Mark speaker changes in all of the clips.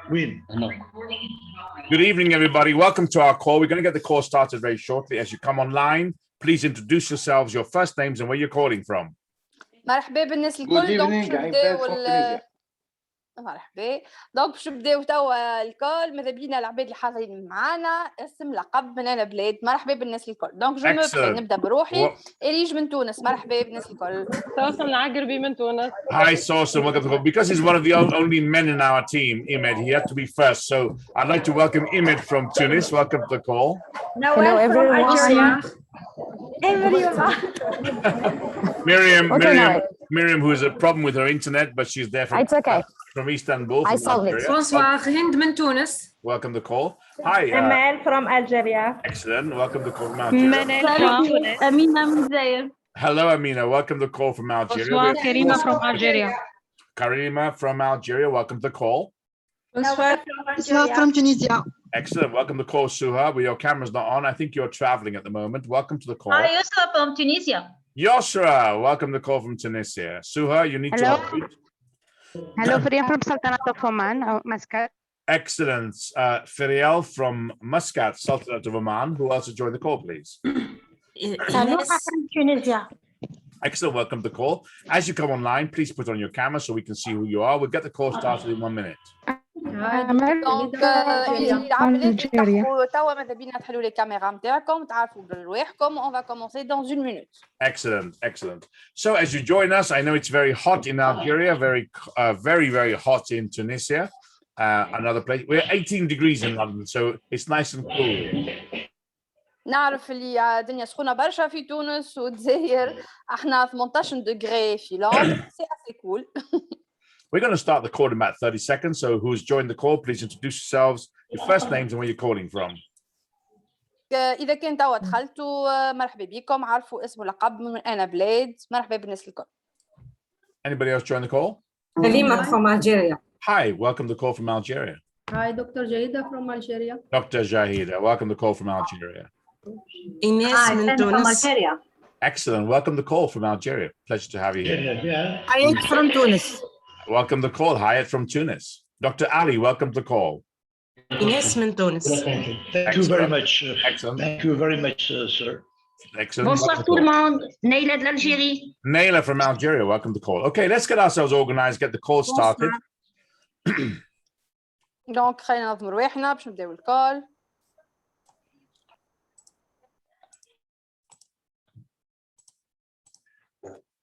Speaker 1: Win.
Speaker 2: Good evening, everybody. Welcome to our call. We're going to get the call started very shortly. As you come online, please introduce yourselves, your first names and where you're calling from.
Speaker 3: مرحبا بالناس
Speaker 1: Good
Speaker 3: الكل.
Speaker 1: evening, عباد from Tunisia.
Speaker 3: مرحبا. دونك باش نبداو توا الكل. ماذا بينا العباد اللي حاضرين معانا اسم لقب من انا بلاد. مرحبا بالناس الكل. دونك جو
Speaker 2: Excellent.
Speaker 3: نبدا بروحي. إليج من تونس. مرحبا بالناس الكل.
Speaker 4: سوسن العقربي من تونس.
Speaker 2: Hi, Sosa. Welcome to the call. Because he's one of the only men in our team, Imed, he had to be first. So I'd like to welcome Imed from Tunis. Welcome to the call.
Speaker 5: Hello, everyone.
Speaker 2: Miriam, who has a problem with her internet, but she's there
Speaker 5: It's okay.
Speaker 2: from Istanbul.
Speaker 5: I
Speaker 2: from
Speaker 5: solved it.
Speaker 2: Algeria.
Speaker 6: Bonsoir, Hind من تونس.
Speaker 2: Welcome to the call. Hi.
Speaker 7: Amal from Algeria.
Speaker 2: Excellent. Welcome to the call from Algeria.
Speaker 7: Amina من الجزائر.
Speaker 2: Hello, Amina. Welcome to the call from Algeria.
Speaker 4: Bonsoir, Karima from Algeria.
Speaker 2: Karima from Algeria. Welcome to the call.
Speaker 7: Bonsoir
Speaker 8: from Tunisia.
Speaker 2: Excellent. Welcome to the call, Suha. Well, your camera's not on. I think you're traveling at the moment. Welcome to the call.
Speaker 9: Hi, Yusra from Tunisia.
Speaker 2: Yosra, welcome to the call from Tunisia. Suha, you need
Speaker 8: Hello.
Speaker 2: to unmute.
Speaker 8: Hello, Fariya from Sultanate of Oman, Muscat.
Speaker 2: Excellent. Ferial from Muscat, Sultanate of Oman. Who else has joined the call, please?
Speaker 7: from Tunisia.
Speaker 2: Excellent. Welcome to the call. As you come online, please put on your camera so we can see who you are. We'll get the call started in 1 minute.
Speaker 3: دونك العباد تفتحوا توا ماذا بينا تحلوا لي الكاميرا نتاعكم تعرفوا برواحكم. On va commencer dans 1 minute.
Speaker 2: Excellent, excellent. So as you join us, I know it's very hot in Algeria, very hot in Tunisia, another place. We're 18 degrees in London, so it's nice and cool.
Speaker 3: نعرف اللي الدنيا سخونة برشا في تونس والجزائر. احنا 18 دغري في لندن. سي اسي كول.
Speaker 2: We're going to start the call in about 30 seconds. So who's joined the call, please introduce yourselves, your first names and where you're calling from.
Speaker 3: إذا كان توا دخلتوا مرحبا بكم. عرفوا اسم ولقب من أنا بلاد. مرحبا بالناس الكل.
Speaker 2: Anybody else join the call?
Speaker 6: Halima from Algeria.
Speaker 2: Hi, welcome to the call from Algeria.
Speaker 7: Hi, Dr. Jahida from Algeria.
Speaker 2: Dr. Jahida, welcome to the call from Algeria.
Speaker 6: إيناس من تونس.
Speaker 2: Excellent. Welcome to the call from Algeria. Pleasure to have you here.
Speaker 5: Hayat from Tunis.
Speaker 2: Welcome to the call, Hayat from Tunis. Dr. Ali, welcome to the call.
Speaker 6: إيناس من تونس.
Speaker 1: Thank you very much.
Speaker 2: Excellent.
Speaker 1: Thank you very much, sir.
Speaker 2: Excellent.
Speaker 9: Bonsoir tout le monde. Neila de l'Algérie.
Speaker 2: Naila from Algeria, welcome to the call. Okay, let's get ourselves organized, get the call started.
Speaker 3: دونك خلينا ننظم رواحنا باش نبداو الكول.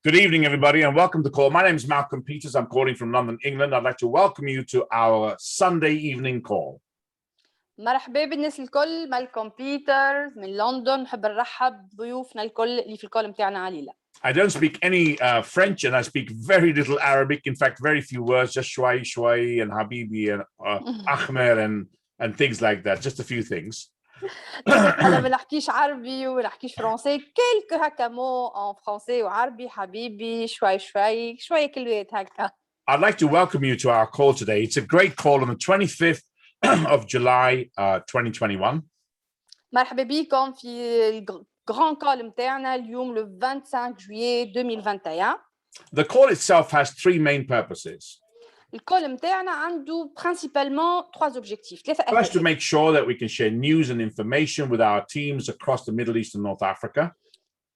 Speaker 2: Good evening, everybody, and welcome to the call. My name is Malcolm Peters. I'm calling from London, England. I'd like to welcome you to our Sunday evening call.
Speaker 3: مرحبا بالناس الكل. مالكم بيتر من لندن. نحب نرحب بضيوفنا الكل اللي في الكول نتاعنا عليلة.
Speaker 2: I don't speak any French, and I speak very little Arabic. In fact, very few words, just shwai, shwai, and habibi, and ahmer, and things like that. Just a few things.
Speaker 3: أنا ما نحكيش عربي وما نحكيش فرنسي. كلك هكا مو en français وعربي. حبيبي شوي شوية كلمات هكا.
Speaker 2: I'd like to welcome you to our call today. It's a great call on the 25th of July, 2021.
Speaker 3: مرحبا بكم في الجراند كول نتاعنا اليوم le 25 juillet 2021.
Speaker 2: The call itself has 3 main purposes.
Speaker 3: الكول نتاعنا عنده principalement 3 objectifs. ثلاثة
Speaker 2: First, to
Speaker 3: أهداف.
Speaker 2: make sure that we can share news and information with our teams across the Middle East and North Africa.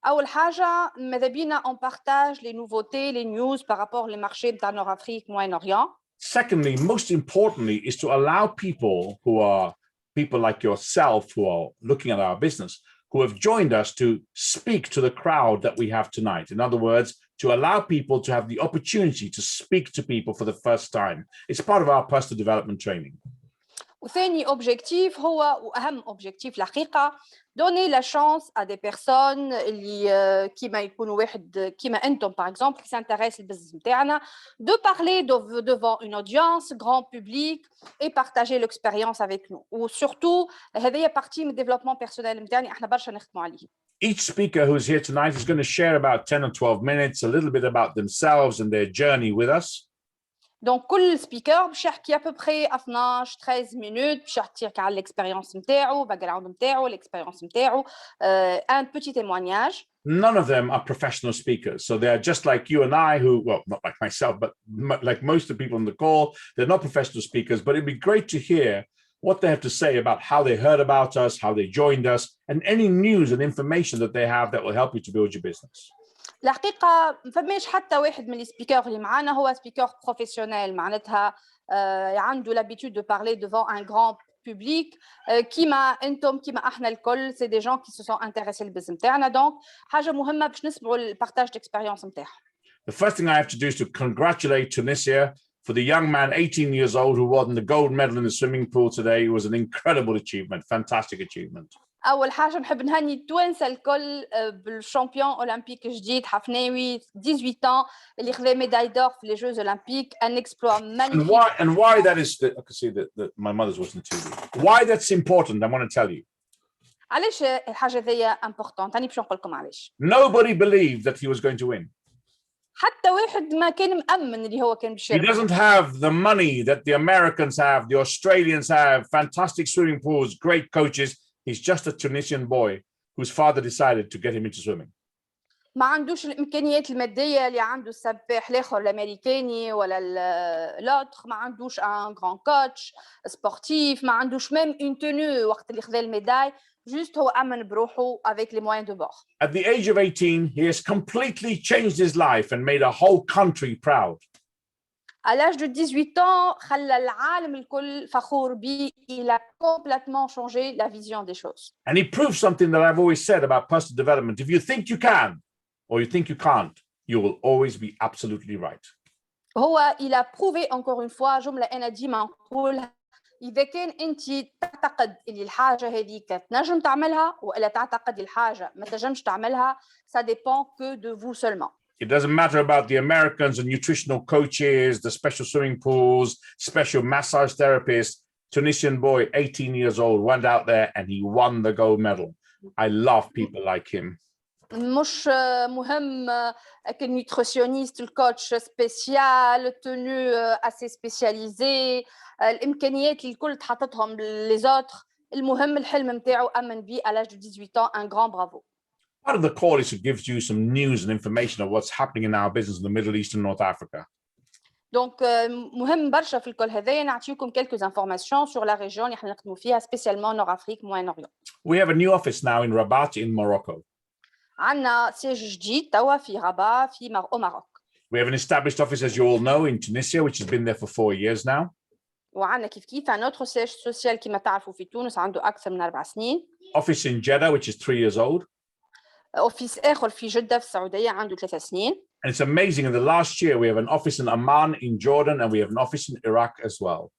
Speaker 3: أول حاجة ماذا بينا on partage les nouveautés, les news par rapport les marchés نتاع Nord Afrique, Moyen-Orient.
Speaker 2: Secondly, most importantly, is to allow people like yourself who are looking at our business, who have joined us to speak to the crowd that we have tonight. In other words, to allow people to have the opportunity to speak to people for the first time. It's part of our personal development training.
Speaker 3: وثاني objectif هو وأهم objectif الحقيقة donner la chance à des personnes اللي كيما يكونوا واحد كيما أنتم par exemple qui s'intéressent للبزنس نتاعنا de parler devant une audience grand public et partager l'expérience avec nous. وsurtout هذه partie من الديفلوبمون بيرسونيل نتاعنا احنا برشا نخدموا عليه.
Speaker 2: Each speaker who's here tonight is going to share about 10 or 12 minutes, a little bit about themselves and their journey with us.
Speaker 3: دونك كل سبيكر باش يحكي ابوبخي 12 13 مينوت باش يحكيك على الاكسبيريونس نتاعو باك جراوند نتاعو الاكسبيريونس نتاعو ان بوتي témoignage.
Speaker 2: None of them are professional speakers. So they are just like you and I, who, well, not like myself, but like most of the people on the call, they're not professional speakers, but it'd be great to hear what they have to say about how they heard about us, how they joined us, and any news and information that they have that will help you to build your business.
Speaker 3: الحقيقة ما فماش حتى واحد من السبيكر اللي معانا هو سبيكر بروفيسيونيل معناتها عنده لابيتود دو بارلي devant un grand public كيما انتم كيما احنا الكل سي دي جون كي سو سون انتريسي للبزنس نتاعنا دونك حاجة مهمة باش نسمعوا البارتاج ديكسبيريونس نتاعهم.
Speaker 2: The first thing I have to do is to congratulate Tunisia for the young man, 18 years old, who won the gold medal in the swimming pool today. It was an incredible achievement, fantastic achievement.
Speaker 3: أول حاجة نحب نهني التوانسة الكل بالشامبيون أولمبيك جديد حفناوي 18 ans اللي خذا ميداي دور في لي جوز أولمبيك un exploit magnifique.
Speaker 2: And why that is, I can see that my mother's watching the TV. Why that's important, I want to tell you.
Speaker 3: علاش الحاجة ذي important؟ تاني باش نقول لكم علاش.
Speaker 2: Nobody believed that he was going to win.
Speaker 3: حتى واحد ما كان مأمن اللي هو كان باش
Speaker 2: He doesn't have the money that the Americans have, the Australians have, fantastic swimming pools, great coaches. He's just a Tunisian boy whose father decided to get him into swimming.
Speaker 3: ما عندوش الإمكانيات المادية اللي عنده السباح الآخر الأمريكاني ولا l'autre ما عندوش un grand coach sportif ما عندوش même une tenue وقت اللي خذا الميداي juste هو أمن بروحه avec les moyens de bord.
Speaker 2: At the age of 18, he has completely changed his life and made a whole country proud.
Speaker 3: À l'âge de 18 ans, خلى العالم الكل فخور بيه. Il a complètement changé la vision des choses.
Speaker 2: And he proved something that I've always said about personal development. If you think you can or you think you can't, you will always be absolutely right.
Speaker 3: هو il a prouvé encore une fois جملة أنا ديما نقولها إذا كان أنت تعتقد اللي الحاجة هذيك تنجم تعملها وإلا تعتقد الحاجة ما تنجمش تعملها ça dépend que de vous seulement.
Speaker 2: It doesn't matter about the Americans and nutritional coaches, the special swimming pools, special massage therapists. Tunisian boy, 18 years old, went out there and he won the gold medal. I love people like him.
Speaker 3: مش مهم كنيوتريسيونيست الكوتش سبيسيال تونو اسي سبيسياليزي الامكانيات اللي الكل تحطتهم لي زوتر المهم الحلم نتاعو امن بيه à l'âge de 18 ans un grand bravo.
Speaker 2: Part of the call is to give you some news and information of what's happening in our business in the Middle East and North Africa.
Speaker 3: دونك مهم برشا في الكل هذايا نعطيكم quelques informations sur la région اللي احنا نخدموا فيها spécialement Nord Afrique Moyen-Orient.
Speaker 2: We have a new office now in Rabat in Morocco.
Speaker 3: عندنا سيج جديد توا في رباط في Maroc.
Speaker 2: We have an established office, as you all know, in Tunisia, which has been there for 4 years now.
Speaker 3: وعندنا كيف un autre siège social كما تعرفوا في تونس عنده أكثر من 4 سنين.
Speaker 2: Office in Jeddah, which is 3 years old.
Speaker 3: أوفيس آخر في جدة في السعودية عنده 3 سنين.
Speaker 2: And it's amazing. In the last year, we have an office in Amman, in Jordan, and we have an office in Iraq as well.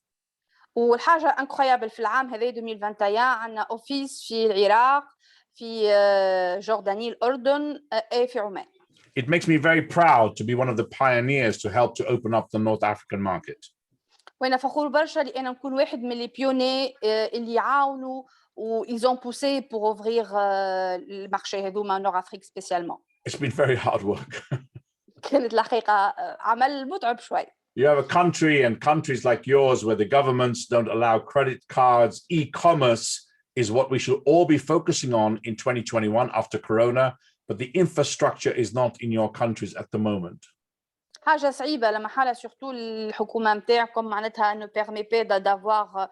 Speaker 3: والحاجة انكرويابل في العام هذا 2021 عندنا أوفيس في العراق في جورداني الأردن في عمان.
Speaker 2: It makes me very proud to be one of the pioneers to help to open up the North African market.
Speaker 3: وأنا فخور برشا لأن نكون واحد من لي بيوني اللي يعاونوا و ils ont poussé pour ouvrir le marché هذوما Nord Afrique spécialement.
Speaker 2: It's been very hard work.
Speaker 3: كانت الحقيقة عمل متعب شوي.
Speaker 2: You have a country and countries like yours where the governments don't allow credit cards. E-commerce is what we should all be focusing on in 2021 after Corona, but the infrastructure is not in your countries at the moment.
Speaker 3: حاجة صعيبة لما حالة surtout الحكومة متاعكم معناتها ne permet pas d'avoir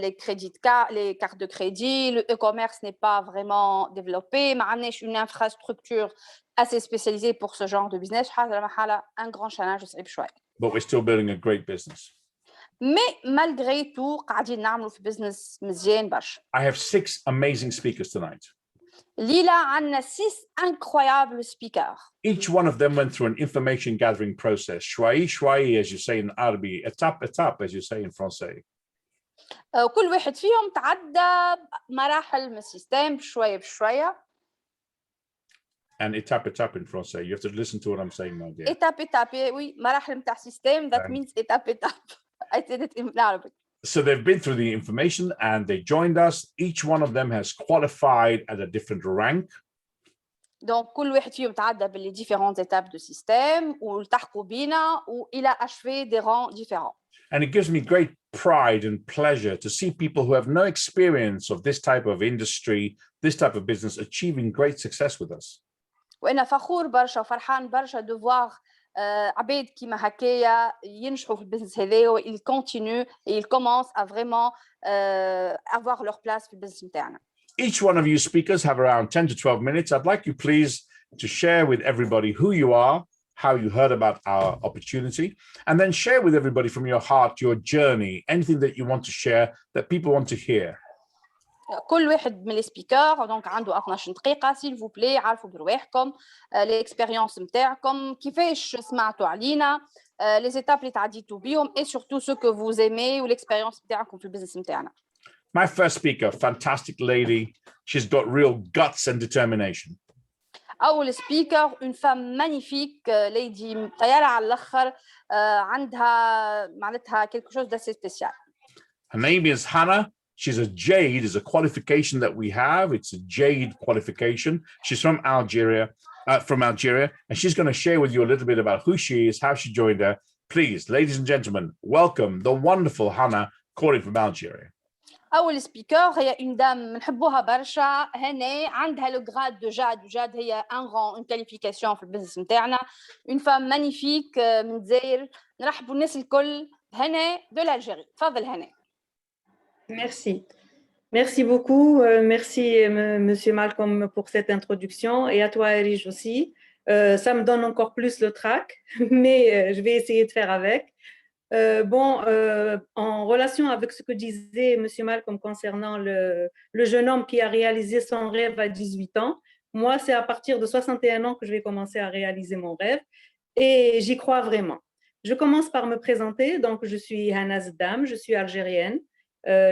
Speaker 3: les cartes de crédit, le e-commerce n'est pas vraiment développé, ما عندناش une infrastructure assez spécialisée pour ce genre de business. حاجة لما حالة un grand challenge صعيب شوي.
Speaker 2: But we're still building a great business.
Speaker 3: Mais malgré tout قاعدين نعملوا في business مزيان برشا.
Speaker 2: I have 6 amazing speakers tonight.
Speaker 3: ليلة عندنا 6 incroyables speakers.
Speaker 2: Each one of them went through an information gathering process. شوي, as you say in Arabic, étape, as you say in Francais.
Speaker 3: كل واحد فيهم تعدى مراحل من السيستم بشوية بشوية.
Speaker 2: And étape in Francais. You have to listen to what I'm saying now, dear.
Speaker 3: étape, oui, مراحل متاع سيستم, that means étape. I said it in Arabic.
Speaker 2: So they've been through the information and they joined us. Each one of them has qualified at a different rank.
Speaker 3: Donc, كل واحد فيهم تعدى باللي différentes étapes de système والتحقوا بينا وإلى achevé des rangs différents.
Speaker 2: And it gives me great pride and pleasure to see people who have no experience of this type of industry, this type of business, achieving great success with us.
Speaker 3: وأنا فخور برشا وفرحان برشا de voir عباد كيما هكايا ينجحوا في البزنس هذايا و ils continuent et ils commencent à vraiment avoir leur place في البزنس نتاعنا.
Speaker 2: Each one of you speakers have around 10 to 12 minutes. I'd like you please to share with everybody who you are, how you heard about our opportunity, and then share with everybody from your heart your journey, anything that you want to share that people want to hear.
Speaker 3: كل واحد من السبيكر دونك عنده 12 دقيقة سيل فو بلي عارفوا برواحكم الاكسبيريونس نتاعكم كيفاش سمعتوا علينا لي زيتاب اللي تعديتوا بيهم et surtout ce que vous aimez والاكسبيريونس نتاعكم في البزنس نتاعنا.
Speaker 2: My first speaker, fantastic lady. She's got real guts and determination.
Speaker 3: أول سبيكر une femme magnifique ليدي طيارة على الآخر عندها معناتها quelque chose d'assez spécial.
Speaker 2: Her name is Hannah. She's a JADE, is a qualification that we have. It's a JADE qualification. She's from Algeria, and she's going to share with you a little bit about who she is, how she joined her. Please, ladies and gentlemen, welcome the wonderful Hannah calling from Algeria.
Speaker 3: أول سبيكر هي une dame نحبوها برشا هنا عندها لو غراد دو جاد وجاد هي ان رون une qualification في البزنس نتاعنا une femme magnifique من الجزائر نرحبوا الناس الكل هنا de l'Algérie. تفضل هنا.
Speaker 10: Merci. Merci beaucoup. Merci, Monsieur Malcolm, pour cette introduction et à toi, Erige, aussi. Ça me donne encore plus le trac, mais je vais essayer de faire avec. En relation avec ce que disait Monsieur Malcolm concernant le jeune homme qui a réalisé son rêve à 18 ans, moi, c'est à partir de 61 ans que je vais commencer à réaliser mon rêve et j'y crois vraiment. Je commence par me présenter. Donc, je suis Hannah Zdam, je suis algérienne.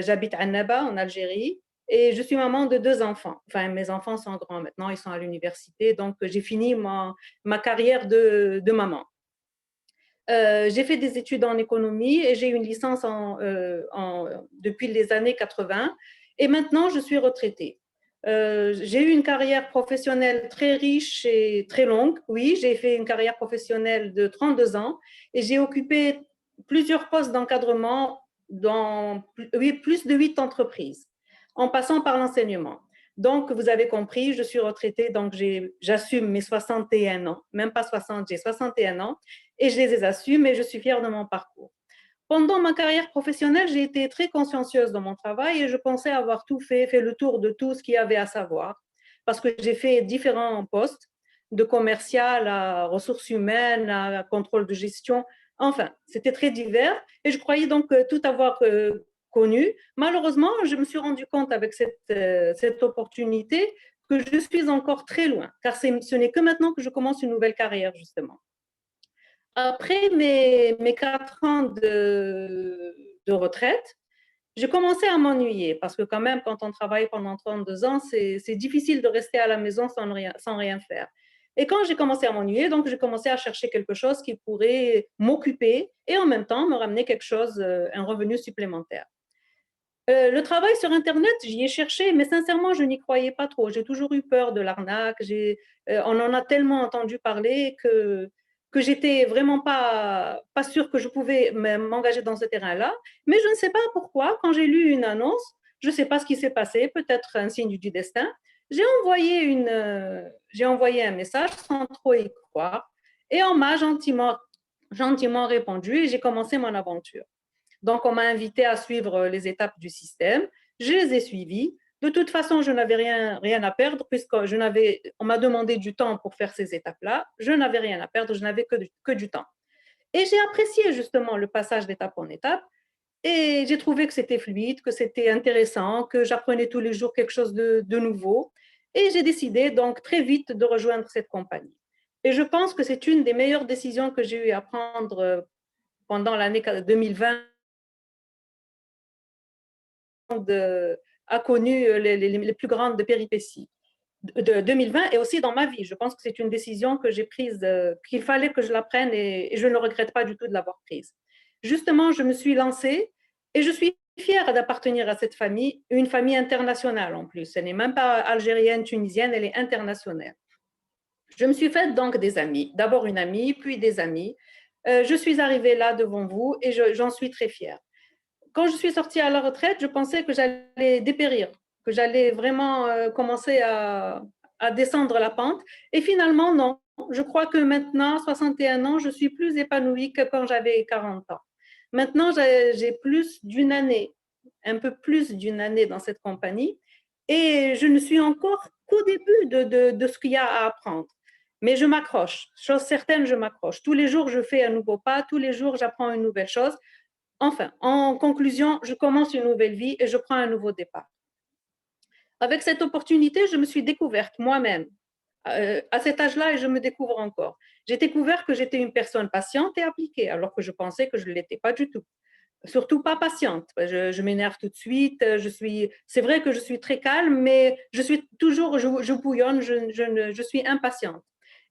Speaker 10: J'habite à Annaba, en Algérie, et je suis maman de 2 enfants. Enfin, mes enfants sont grands maintenant, ils sont à l'université, donc j'ai fini ma carrière de maman. J'ai fait des études en économie et j'ai une licence depuis les années 80, et maintenant je suis retraitée. J'ai eu une carrière professionnelle très riche et très longue. Oui, j'ai fait une carrière professionnelle de 32 ans et j'ai occupé plusieurs postes d'encadrement dans plus de 8 entreprises, en passant par l'enseignement. Donc, vous avez compris, je suis retraitée, donc j'assume mes 61 ans, même pas 60, j'ai 61 ans, et je les assume et je suis fière de mon parcours. Pendant ma carrière professionnelle, j'ai été très consciencieuse dans mon travail et je pensais avoir tout fait le tour de tout ce qu'il y avait à savoir, parce que j'ai fait différents postes, de commercial à ressources humaines, à contrôle de gestion. Enfin, c'était très divers et je croyais donc tout avoir connu. Malheureusement, je me suis rendu compte avec cette opportunité que je suis encore très loin, car ce n'est que maintenant que je commence une nouvelle carrière, justement. Après mes 4 ans de retraite, j'ai commencé à m'ennuyer parce que quand même, quand on travaille pendant 32 ans, c'est difficile de rester à la maison sans rien faire. Et quand j'ai commencé à m'ennuyer, donc j'ai commencé à chercher quelque chose qui pourrait m'occuper et en même temps me ramener quelque chose, un revenu supplémentaire. Le travail sur Internet, j'y ai cherché, mais sincèrement, je n'y croyais pas trop. J'ai toujours eu peur de l'arnaque. On en a tellement entendu parler que j'étais vraiment pas sûre que je pouvais m'engager dans ce terrain-là. Mais je ne sais pas pourquoi, quand j'ai lu une annonce, je ne sais pas ce qui s'est passé, peut-être un signe du destin, j'ai envoyé un message sans trop y croire et on m'a gentiment répondu et j'ai commencé mon aventure. Donc, on m'a invité à suivre les étapes du système. Je les ai suivies. De toute façon, je n'avais rien à perdre puisqu'on m'a demandé du temps pour faire ces étapes-là. Je n'avais rien à perdre, je n'avais que du temps. Et j'ai apprécié justement le passage d'étape en étape et j'ai trouvé que c'était fluide, que c'était intéressant, que j'apprenais tous les jours quelque chose de nouveau. Et j'ai décidé donc très vite de rejoindre cette compagnie. Et je pense que c'est une des meilleures décisions que j'ai eu à prendre pendant l'année 2020. A connu les plus grandes péripéties de 2020 et aussi dans ma vie. Je pense que c'est une décision que j'ai prise, qu'il fallait que je la prenne et je ne regrette pas du tout de l'avoir prise. Justement, je me suis lancée et je suis fière d'appartenir à cette famille, une famille internationale en plus. Elle n'est même pas algérienne, tunisienne, elle est internationale. Je me suis faite donc des amis. D'abord une amie, puis des amis. Je suis arrivée là devant vous et j'en suis très fière. Quand je suis sortie à la retraite, je pensais que j'allais dépérir, que j'allais vraiment commencer à descendre la pente. Et finalement, non. Je crois que maintenant, 61 ans, je suis plus épanouie que quand j'avais 40 ans. Maintenant, j'ai plus d'une année, un peu plus d'une année dans cette compagnie et je ne suis encore qu'au début de ce qu'il y a à apprendre. Mais je m'accroche. Chose certaine, je m'accroche. Tous les jours, je fais un nouveau pas. Tous les jours, j'apprends une nouvelle chose. Enfin, en conclusion, je commence une nouvelle vie et je prends un nouveau départ. Avec cette opportunité, je me suis découverte moi-même à cet âge-là et je me découvre encore. J'ai découvert que j'étais une personne patiente et appliquée, alors que je pensais que je ne l'étais pas du tout. Surtout pas patiente. Je m'énerve tout de suite. C'est vrai que je suis très calme, mais je suis toujours, je bouillonne, je suis impatiente.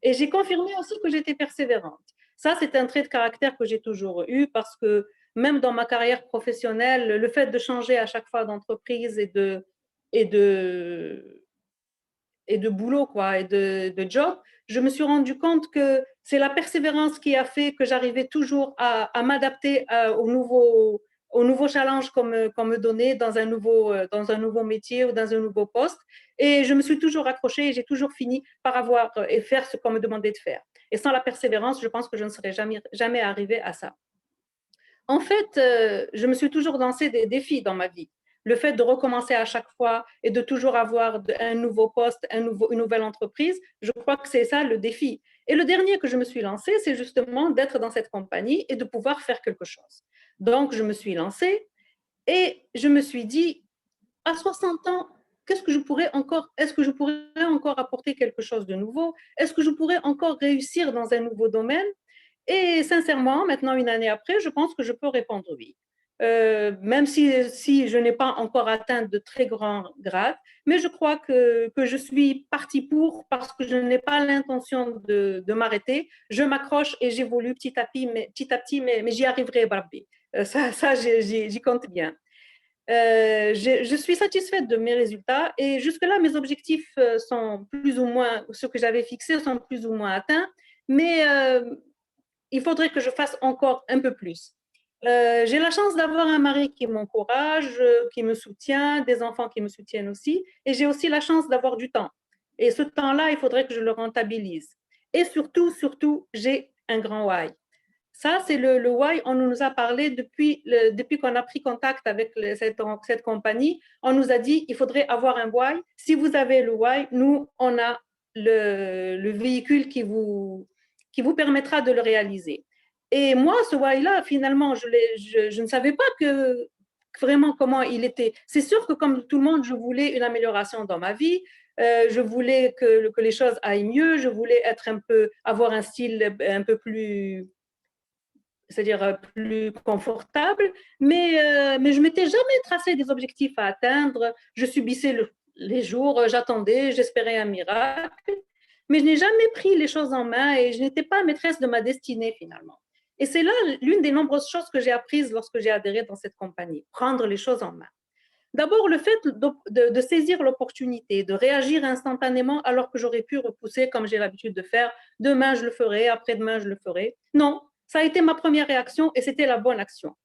Speaker 10: Et j'ai confirmé aussi que j'étais persévérante. Ça, c'est un trait de caractère que j'ai toujours eu parce que même dans ma carrière professionnelle, le fait de changer à chaque fois d'entreprise et de boulot, quoi, et de job, je me suis rendu compte que c'est la persévérance qui a fait que j'arrivais toujours à m'adapter aux nouveaux challenges qu'on me donnait dans un nouveau métier ou dans un nouveau poste. Et je me suis toujours accrochée et j'ai toujours fini par avoir et faire ce qu'on me demandait de faire. Et sans la persévérance, je pense que je ne serais jamais arrivée à ça. En fait, je me suis toujours lancé des défis dans ma vie. Le fait de recommencer à chaque fois et de toujours avoir un nouveau poste, une nouvelle entreprise, je crois que c'est ça le défi. Et le dernier que je me suis lancé, c'est justement d'être dans cette compagnie et de pouvoir faire quelque chose. Donc, je me suis lancée et je me suis dit, à 60 ans, est-ce que je pourrais encore apporter quelque chose de nouveau? Est-ce que je pourrais encore réussir dans un nouveau domaine? Et sincèrement, maintenant, une année après, je pense que je peux répondre oui. Même si je n'ai pas encore atteint de très grands grades, mais je crois que je suis partie pour parce que je n'ai pas l'intention de m'arrêter. Je m'accroche et j'évolue petit à petit, mais j'y arriverai, Barbie. Ça j'y compte bien. Je suis satisfaite de mes résultats et jusque-là, mes objectifs sont plus ou moins, ceux que j'avais fixés sont plus ou moins atteints, mais il faudrait que je fasse encore un peu plus. J'ai la chance d'avoir un mari qui m'encourage, qui me soutient, des enfants qui me soutiennent aussi, et j'ai aussi la chance d'avoir du temps. Et ce temps-là, il faudrait que je le rentabilise. Et surtout, j'ai un grand why. Ça, c'est le why. On nous a parlé depuis qu'on a pris contact avec cette compagnie. On nous a dit il faudrait avoir un why. Si vous avez le why, nous, on a le véhicule qui vous permettra de le réaliser. Et moi, ce why-là, finalement, je ne savais pas vraiment comment il était. C'est sûr que comme tout le monde, je voulais une amélioration dans ma vie. Je voulais que les choses aillent mieux. Je voulais avoir un style un peu plus, c'est-à-dire plus confortable. Mais je m'étais jamais tracé des objectifs à atteindre. Je subissais les jours, j'attendais, j'espérais un miracle. Mais je n'ai jamais pris les choses en main et je n'étais pas maîtresse de ma destinée finalement. Et c'est là l'une des nombreuses choses que j'ai apprises lorsque j'ai adhéré dans cette compagnie, prendre les choses en main. D'abord, le fait de saisir l'opportunité, de réagir instantanément alors que j'aurais pu repousser comme j'ai l'habitude de faire. Demain, je le ferai, après-demain, je le ferai. Non, ça a été ma première réaction et c'était la bonne action.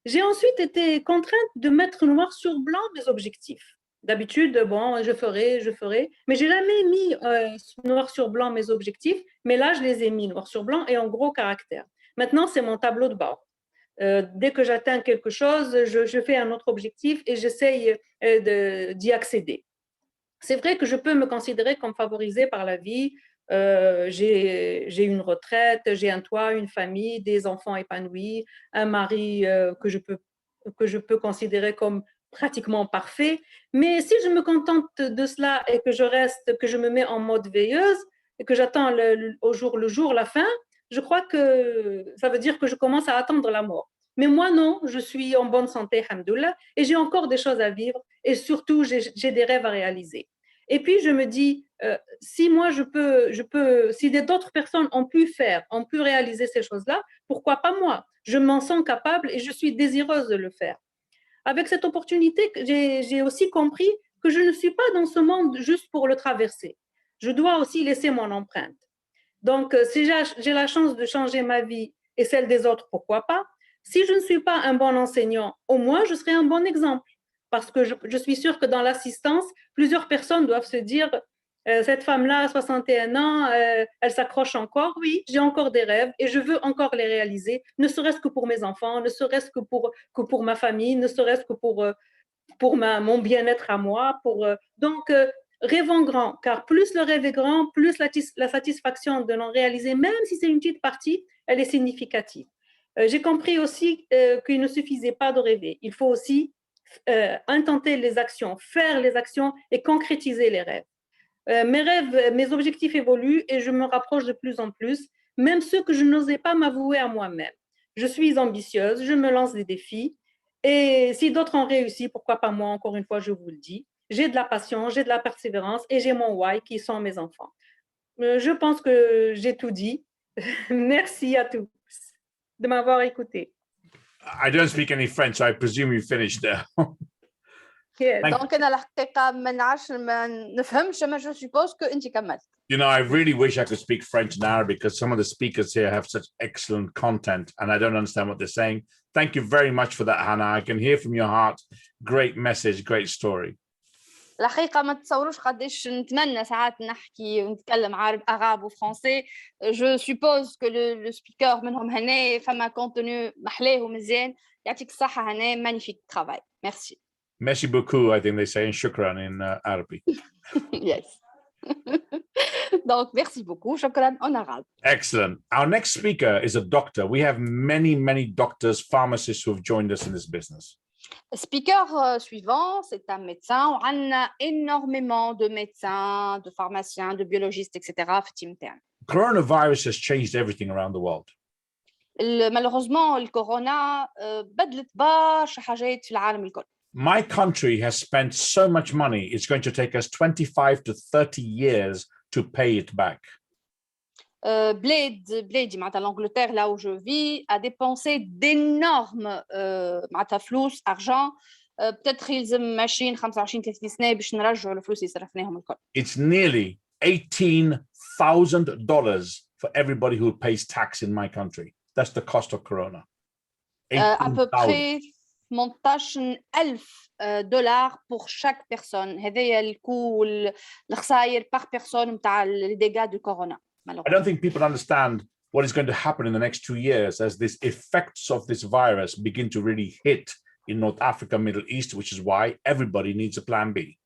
Speaker 10: J'ai ensuite été contrainte de mettre noir sur blanc mes objectifs. D'habitude, bon, je ferai, mais j'ai jamais mis noir sur blanc mes objectifs, mais là, je les ai mis noir sur blanc et en gros caractère. Maintenant, c'est mon tableau de bord. Dès que j'atteins quelque chose, je fais un autre objectif et j'essaye d'y accéder. C'est vrai que je peux me considérer comme favorisée par la vie. J'ai une retraite, j'ai un toit, une famille, des enfants épanouis, un mari que je peux considérer comme pratiquement parfait. Mais si je me contente de cela et que je me mets en mode veilleuse et que j'attends le jour, la fin, je crois que ça veut dire que je commence à attendre la mort. Mais moi, non, je suis en bonne santé, alhamdoulilah, et j'ai encore des choses à vivre et surtout, j'ai des rêves à réaliser. Et puis, je me dis, si moi, si d'autres personnes ont pu réaliser ces choses-là, pourquoi pas moi? Je m'en sens capable et je suis désireuse de le faire. Avec cette opportunité, j'ai aussi compris que je ne suis pas dans ce monde juste pour le traverser. je dois aussi laisser mon empreinte. Donc, si j'ai la chance de changer ma vie et celle des autres, pourquoi pas? Si je ne suis pas un bon enseignant, au moins je serai un bon exemple. Parce que je suis sûre que dans l'assistance, plusieurs personnes doivent se dire cette femme-là, 61 ans, elle s'accroche encore. Oui, j'ai encore des rêves et je veux encore les réaliser, ne serait-ce que pour mes enfants, ne serait-ce que pour ma famille, ne serait-ce que pour mon bien-être à moi. Donc, rêvons grand, car plus le rêve est grand, plus la satisfaction de l'en réaliser, même si c'est une petite partie, elle est significative. J'ai compris aussi qu'il ne suffisait pas de rêver. Il faut aussi intenter les actions, faire les actions et concrétiser les rêves. Mes rêves, mes objectifs évoluent et je me rapproche de plus en plus, même ceux que je n'osais pas m'avouer à moi-même. Je suis ambitieuse, je me lance des défis et si d'autres ont réussi, pourquoi pas moi, encore une fois, je vous le dis. J'ai de la passion, j'ai de la persévérance et j'ai mon why qui sont mes enfants. Je pense que j'ai tout dit. Merci à tous de m'avoir écouté.
Speaker 2: I don't speak any French, so I presume you finished there.
Speaker 3: دونك انا الحقيقه ما نعرفش ما نفهمش اما جو سوبوز كو انت كملت.
Speaker 2: You know, I really wish I could speak French and Arabic because some of the speakers here have such excellent content and I don't understand what they're saying. Thank you very much for that, Hannah. I can hear from your heart. Great message, great story.
Speaker 3: الحقيقه ما تصوروش قداش نتمنى ساعات نحكي ونتكلم عرب وفرنسي. جو سوبوز كو لو سبيكر منهم هنا فما كونتوني محلاه ومزيان. يعطيك الصحه هنا. مانيفيك ترافاي. ميرسي.
Speaker 2: Merci beaucoup, I think they say in shukran in Arabic.
Speaker 3: Yes. Donc, merci beaucoup. Shukran en arabe.
Speaker 2: Excellent. Our next speaker is a doctor. We have many, many doctors, pharmacists who have joined us in this business.
Speaker 3: Speaker suivant, c'est un médecin. On a énormément de médecins, de pharmaciens, de biologistes, etc. في التيم تاعنا.
Speaker 2: Coronavirus has changed everything around the world.
Speaker 3: malheureusement الكورونا بدلت برشا حاجات في العالم الكل.
Speaker 2: My country has spent so much money, it's going to take us 25 to 30 years to pay it back.
Speaker 3: بلادي معناتها l'Angleterre là où je vis a dépensé d'énormes معناتها فلوس argent peut-être يلزم 20 25 30 سنة باش نرجعوا الفلوس اللي صرفناهم الكل.
Speaker 2: It's nearly $18,000 for everybody who pays tax in my country. That's the cost of Corona.
Speaker 3: À peu près $18,000 pour chaque personne. هذايا الكو الخسائر par personne نتاع les dégâts du corona.
Speaker 2: I don't think people understand what is going to happen in the next 2 years as the effects of this virus begin to really hit in North Africa, Middle East, which is why everybody needs a plan B.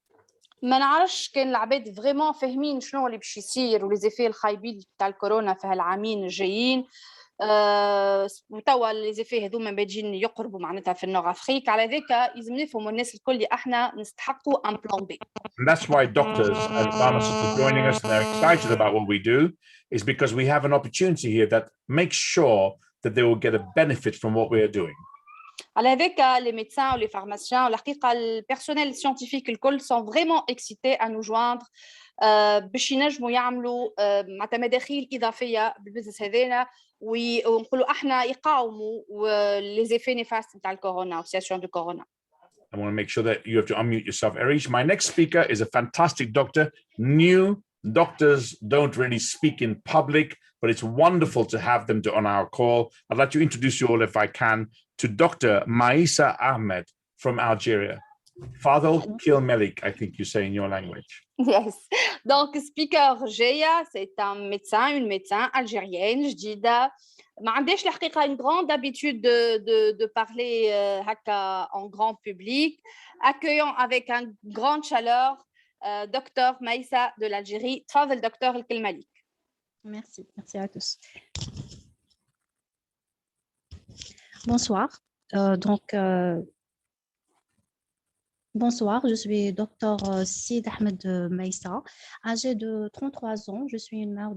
Speaker 3: ما نعرفش كان العباد فريمون فاهمين شنو اللي باش يصير وليزيفي الخايبين تاع الكورونا في هالعامين الجايين. وتوا ليزيفي هذوما باجين يقربوا معناتها في النور افريك. على ذاك لازم نفهموا الناس الكل اللي احنا نستحقوا ان بلان بي.
Speaker 2: And that's why doctors and pharmacists are joining us and they're excited about what we do, is because we have an opportunity here that makes sure that they will get a benefit from what we are doing.
Speaker 3: على هذاك les médecins ou les pharmaciens والحقيقة البيرسونيل scientifique الكل sont vraiment excités à nous joindre باش ينجموا يعملوا معناتها مداخيل إضافية بالبزنس هذانا ونقولوا احنا يقاوموا les effets néfastes نتاع الكورونا situation du corona.
Speaker 2: I want to make sure that you have to unmute yourself, Arish. My next speaker is a fantastic doctor. New doctors don't really speak in public, but it's wonderful to have them on our call. I'd like to introduce you all, if I can, to Dr. Maïssa Ahmed from Algeria. Fadel Kilmelik, I think you say in your language.
Speaker 3: Yes. Donc, speaker Jaya, c'est une médecin algérienne, جديدة. ما عندهاش الحقيقة une grande habitude de parler en grand public. Accueillons avec une grande chaleur Dr. Maïssa de l'Algérie. تفضل Dr. الكلمليك.
Speaker 7: Merci à tous. Bonsoir. Bonsoir, je suis Dr. Sid Ahmed Maïssa, âgée de 33 ans. Je suis une mère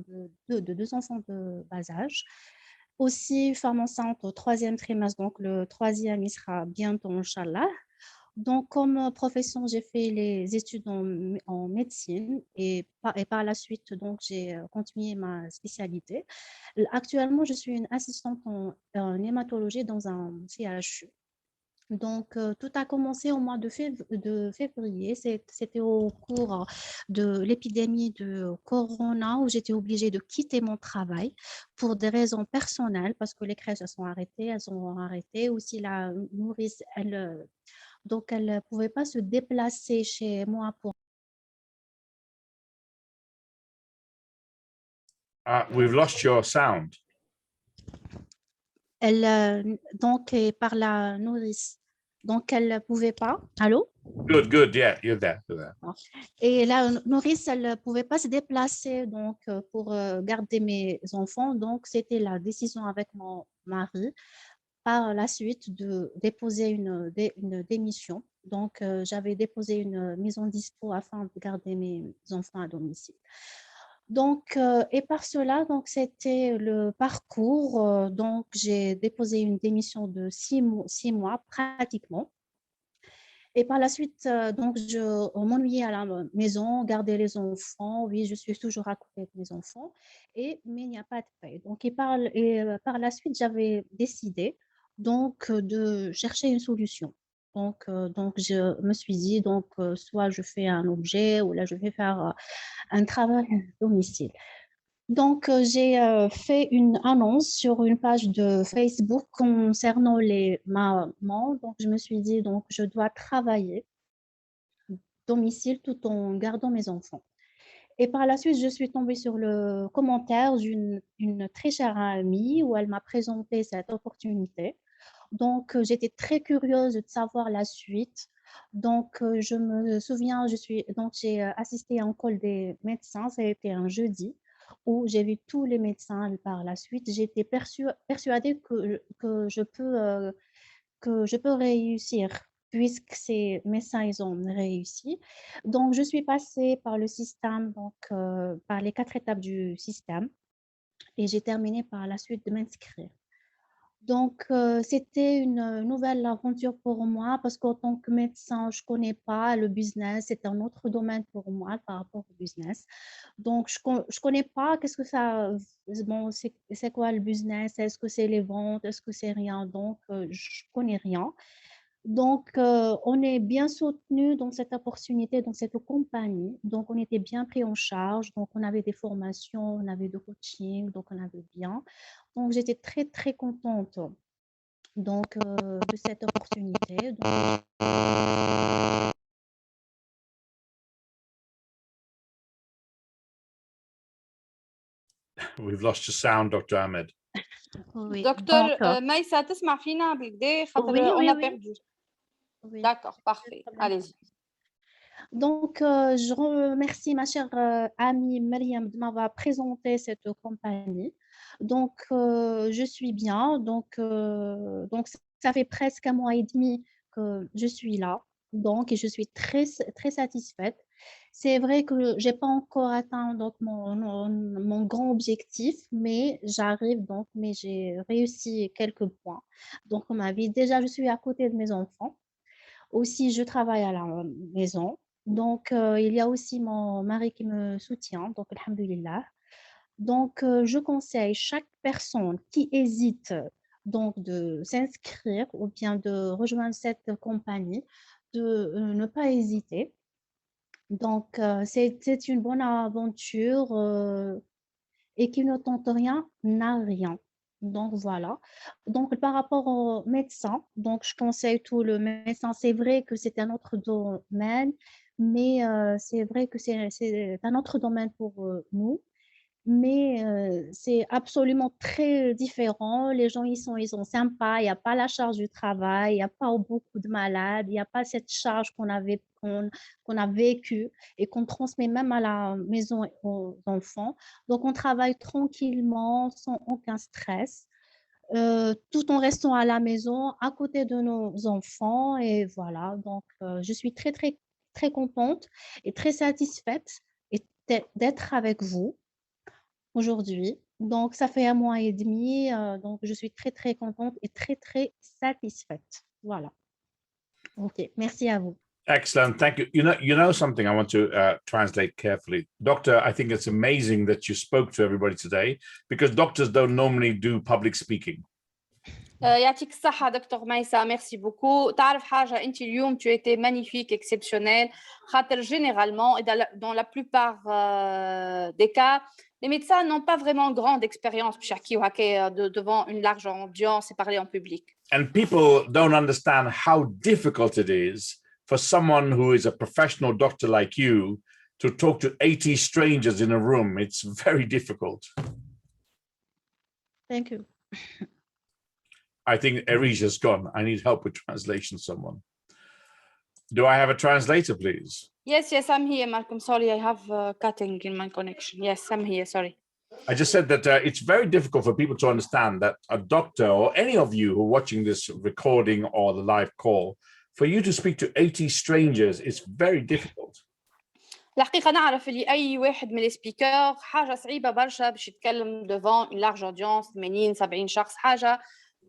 Speaker 7: de 2 enfants de bas âge. Aussi femme enceinte au 3e trimestre, donc le 3e il sera bientôt, Inch'Allah. Donc, comme profession, j'ai fait les études en médecine et par la suite, donc, j'ai continué ma spécialité. Actuellement, je suis une assistante en hématologie dans un CHU. Donc, tout a commencé au mois de février. C'était au cours de l'épidémie de Corona où j'étais obligée de quitter mon travail pour des raisons personnelles parce que les crèches elles sont arrêtées. Elles ont arrêté. Aussi, la nourrice, donc elle ne pouvait pas se déplacer chez moi pour...
Speaker 2: We've lost your sound.
Speaker 7: Donc, et par la nourrice. Donc, elle ne pouvait pas. Allô?
Speaker 2: Good. Yeah, you're there.
Speaker 7: Et la nourrice, elle ne pouvait pas se déplacer donc, pour garder mes enfants. Donc, c'était la décision avec mon mari par la suite de déposer une démission. Donc, j'avais déposé une mise en dispo afin de garder mes enfants à domicile. Donc, et par cela, donc c'était le parcours. Donc, j'ai déposé une démission de 6 mois pratiquement. Et par la suite, donc, on m'ennuyait à la maison, garder les enfants. Oui, je suis toujours à côté de mes enfants, mais il n'y a pas de paix. Donc, par la suite, j'avais décidé donc, de chercher une solution. Donc, je me suis dit, donc, soit je fais un objet ou là, je vais faire un travail à domicile. Donc, j'ai fait une annonce sur une page de Facebook concernant les mamans. Donc, je me suis dit, donc, je dois travailler à domicile tout en gardant mes enfants. Et par la suite, je suis tombée sur le commentaire d'une très chère amie où elle m'a présenté cette opportunité. Donc, j'étais très curieuse de savoir la suite. Donc, je me souviens, j'ai assisté à un call des médecins, ça a été un jeudi, où j'ai vu tous les médecins par la suite. J'étais persuadée que je peux réussir, puisque ces médecins, ils ont réussi. Donc, je suis passée par le système, donc par les 4 étapes du système, et j'ai terminé par la suite de m'inscrire. Donc, c'était une nouvelle aventure pour moi parce qu'en tant que médecin, je ne connais pas le business. C'est un autre domaine pour moi par rapport au business. Donc, je ne connais pas qu'est-ce que ça... Bon, c'est quoi le business? Est-ce que c'est les ventes? Est-ce que c'est rien? Donc, je ne connais rien. Donc, on est bien soutenu dans cette opportunité, dans cette compagnie. Donc, on était bien pris en charge. Donc, on avait des formations, on avait de coaching, donc on avait bien. Donc, j'étais très, très contente donc, de cette opportunité. Donc,
Speaker 2: We've lost your sound, Dr. Ahmed.
Speaker 7: oui.
Speaker 3: دكتور
Speaker 7: Donc,
Speaker 3: ميسا تسمع فينا بالكدا خاطر
Speaker 7: oui,
Speaker 3: on
Speaker 7: oui,
Speaker 3: a
Speaker 7: oui.
Speaker 3: perdu.
Speaker 7: Oui.
Speaker 3: D'accord, parfait. Allez-y.
Speaker 7: Donc, je remercie ma chère amie Mariam de m'avoir présenté cette compagnie. Donc, je suis bien. Donc, ça fait presque 1 mois et demi que je suis là. Donc, et je suis très, très satisfaite. C'est vrai que je n'ai pas encore atteint donc, mon grand objectif, mais j'arrive donc, mais j'ai réussi quelques points. Donc, ma vie, déjà, je suis à côté de mes enfants. Aussi, je travaille à la maison. Donc, il y a aussi mon mari qui me soutient. Donc, alhamdulillah. Donc, je conseille chaque personne qui hésite donc de s'inscrire ou bien de rejoindre cette compagnie de ne pas hésiter. Donc, c'est une bonne aventure et qui ne tente rien n'a rien. Donc, voilà. Donc, par rapport aux médecins, donc, je conseille tout le médecin. C'est vrai que c'est un autre domaine, mais c'est vrai que c'est un autre domaine pour nous. Mais c'est absolument très différent. Les gens, ils sont sympas. Il n'y a pas la charge du travail. Il n'y a pas beaucoup de malades. Il n'y a pas cette charge qu'on a vécue et qu'on transmet même à la maison aux enfants. Donc, on travaille tranquillement, sans aucun stress, tout en restant à la maison, à côté de nos enfants. Et voilà. Donc, je suis très, très, très contente et très satisfaite d'être avec vous aujourd'hui. Donc, ça fait 1 mois et demi. Donc, je suis très, très contente et très, très satisfaite. Voilà. OK. Merci à vous.
Speaker 2: Excellent. Thank you. You know something I want to translate carefully. Doctor, I think it's amazing that you spoke to everybody today because doctors don't normally do public speaking.
Speaker 3: يعطيك الصحة دكتور ميسا ميرسي بوكو تعرف حاجة أنت اليوم tu étais magnifique exceptionnel خاطر généralement et dans la plupart des cas les médecins n'ont pas vraiment grande expérience باش يحكيو هكا devant une large audience et parler en public.
Speaker 2: And people don't understand how difficult it is for someone who is a professional doctor like you to talk to 80 strangers in a room. It's very difficult.
Speaker 7: Thank you.
Speaker 2: I think Erisia's gone. I need help with translation, someone. Do I have a translator, please?
Speaker 3: Yes, I'm here, Malcolm. Sorry, I have cutting in my connection. Yes, I'm here. Sorry.
Speaker 2: I just said that it's very difficult for people to understand that a doctor or any of you who are watching this recording or the live call, for you to speak to 80 strangers is very difficult.
Speaker 3: الحقيقة نعرف اللي أي واحد من السبيكر حاجة صعيبة برشا باش يتكلم devant une large audience 80-70 شخص حاجة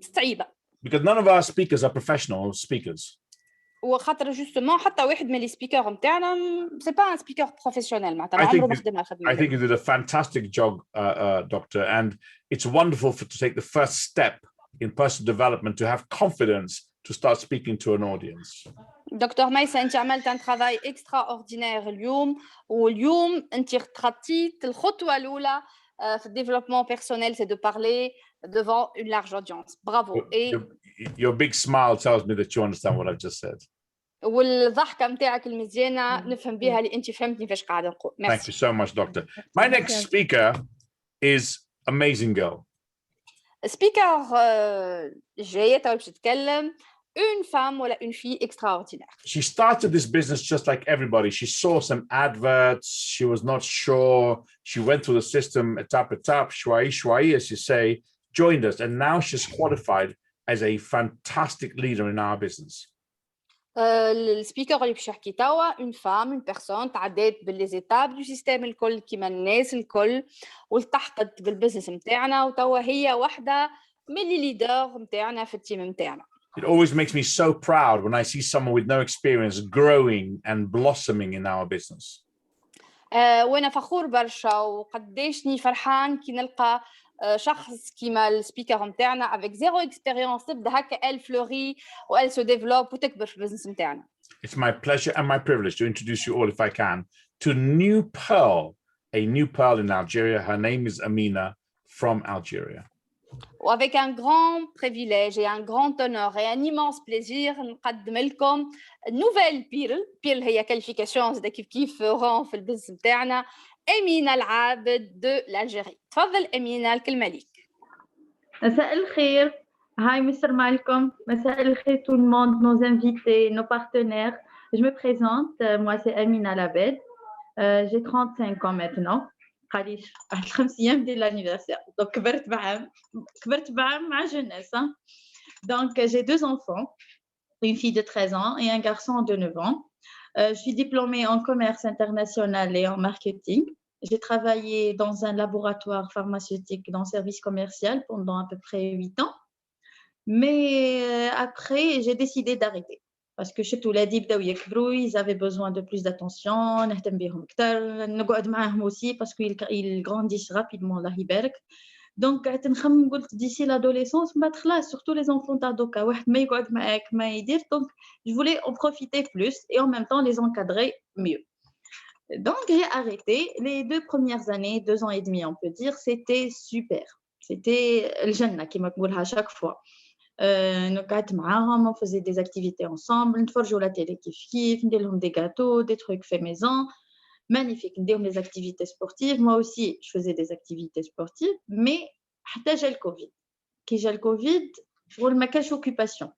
Speaker 3: صعيبة.
Speaker 2: Because none of our speakers are professional speakers.
Speaker 3: وخاطر جوستومون حتى واحد من السبيكر نتاعنا سي با ان سبيكر بروفيسيونيل معناتها ما عمره ما خدم الخدمة.
Speaker 2: I think you did a fantastic job, doctor, and it's wonderful to take the first step in personal development to have confidence to start speaking to an audience.
Speaker 3: دكتور ميسا انت عملت ان ترافاي اكسترا اوردينير اليوم واليوم انت خطيت الخطوه الاولى في الديفلوبمون بيرسونيل سي دو بارلي devant une large audience. Bravo.
Speaker 2: Your big smile tells me that you understand what I've just said.
Speaker 3: والضحكه نتاعك المزيانه نفهم بها اللي انت فهمتني فاش قاعده نقول.
Speaker 2: Thank you so much, doctor. My next speaker is amazing girl.
Speaker 3: سبيكر جايه تو باش تتكلم une femme ou une fille extraordinaire.
Speaker 2: She started this business just like everybody. She saw some adverts. She was not sure. She went through the system, étape, shwai, as you say, joined us. And now she's qualified as a fantastic leader in our business.
Speaker 3: السبيكر اللي باش يحكي توا une femme, une personne تعدات باللي étapes du système الكل كيما الناس الكل والتحقت بالبزنس نتاعنا وتوا هي واحدة من اللي ليدر نتاعنا في التيم نتاعنا.
Speaker 2: It always makes me so proud when I see someone with no experience growing and blossoming in our business.
Speaker 3: وانا فخور برشا وقداشني فرحان كي نلقى شخص كيما السبيكر نتاعنا avec zéro expérience تبدا هكا elle fleurit و elle se développe وتكبر في البزنس نتاعنا.
Speaker 2: It's my pleasure and my privilege to introduce you all, if I can, to a new pearl in Algeria. Her name is Amina from Algeria.
Speaker 3: Avec un grand privilège et un grand honneur et un immense plaisir نقدم لكم nouvelle بيرل هي qualification زي كيف ران في البزنس نتاعنا أمينة العابد de l'Algérie. تفضل أمينة الكلمة ليك.
Speaker 11: مساء الخير. Hi Mr. Malcolm. مساء الخير tout le monde, nos invités, nos partenaires. Je me présente, moi c'est Amina Alabed. J'ai 35 ans maintenant. قاليش بعد 5 أيام ديال l'anniversaire. Donc كبرت بعام مع jeunesse. Donc j'ai 2 enfants, une fille de 13 ans et un garçon de 9 ans. Je suis diplômée en commerce international et en marketing. J'ai travaillé dans un laboratoire pharmaceutique dans le service commercial pendant à peu près 8 ans. Mais après, j'ai décidé d'arrêter. Parce que chez tous les ils avaient besoin de plus d'attention, aussi parce qu'ils grandissent rapidement, la hiberk. Donc, d'ici l'adolescence, surtout les enfants d'Adoka, donc je voulais en profiter plus et en même temps les encadrer mieux. Donc, j'ai arrêté. Les 2 premières années, 2 ans et demi, on peut dire, c'était super. C'était le Jannah qui m'a dit à chaque fois. On faisait des activités ensemble, on faisait la télé des gâteaux, des trucs faits maison. Magnifique, des activités sportives. Moi aussi, je faisais des activités sportives, mais j'ai le Covid. Quand j'ai le Covid, je ne me cache occupation.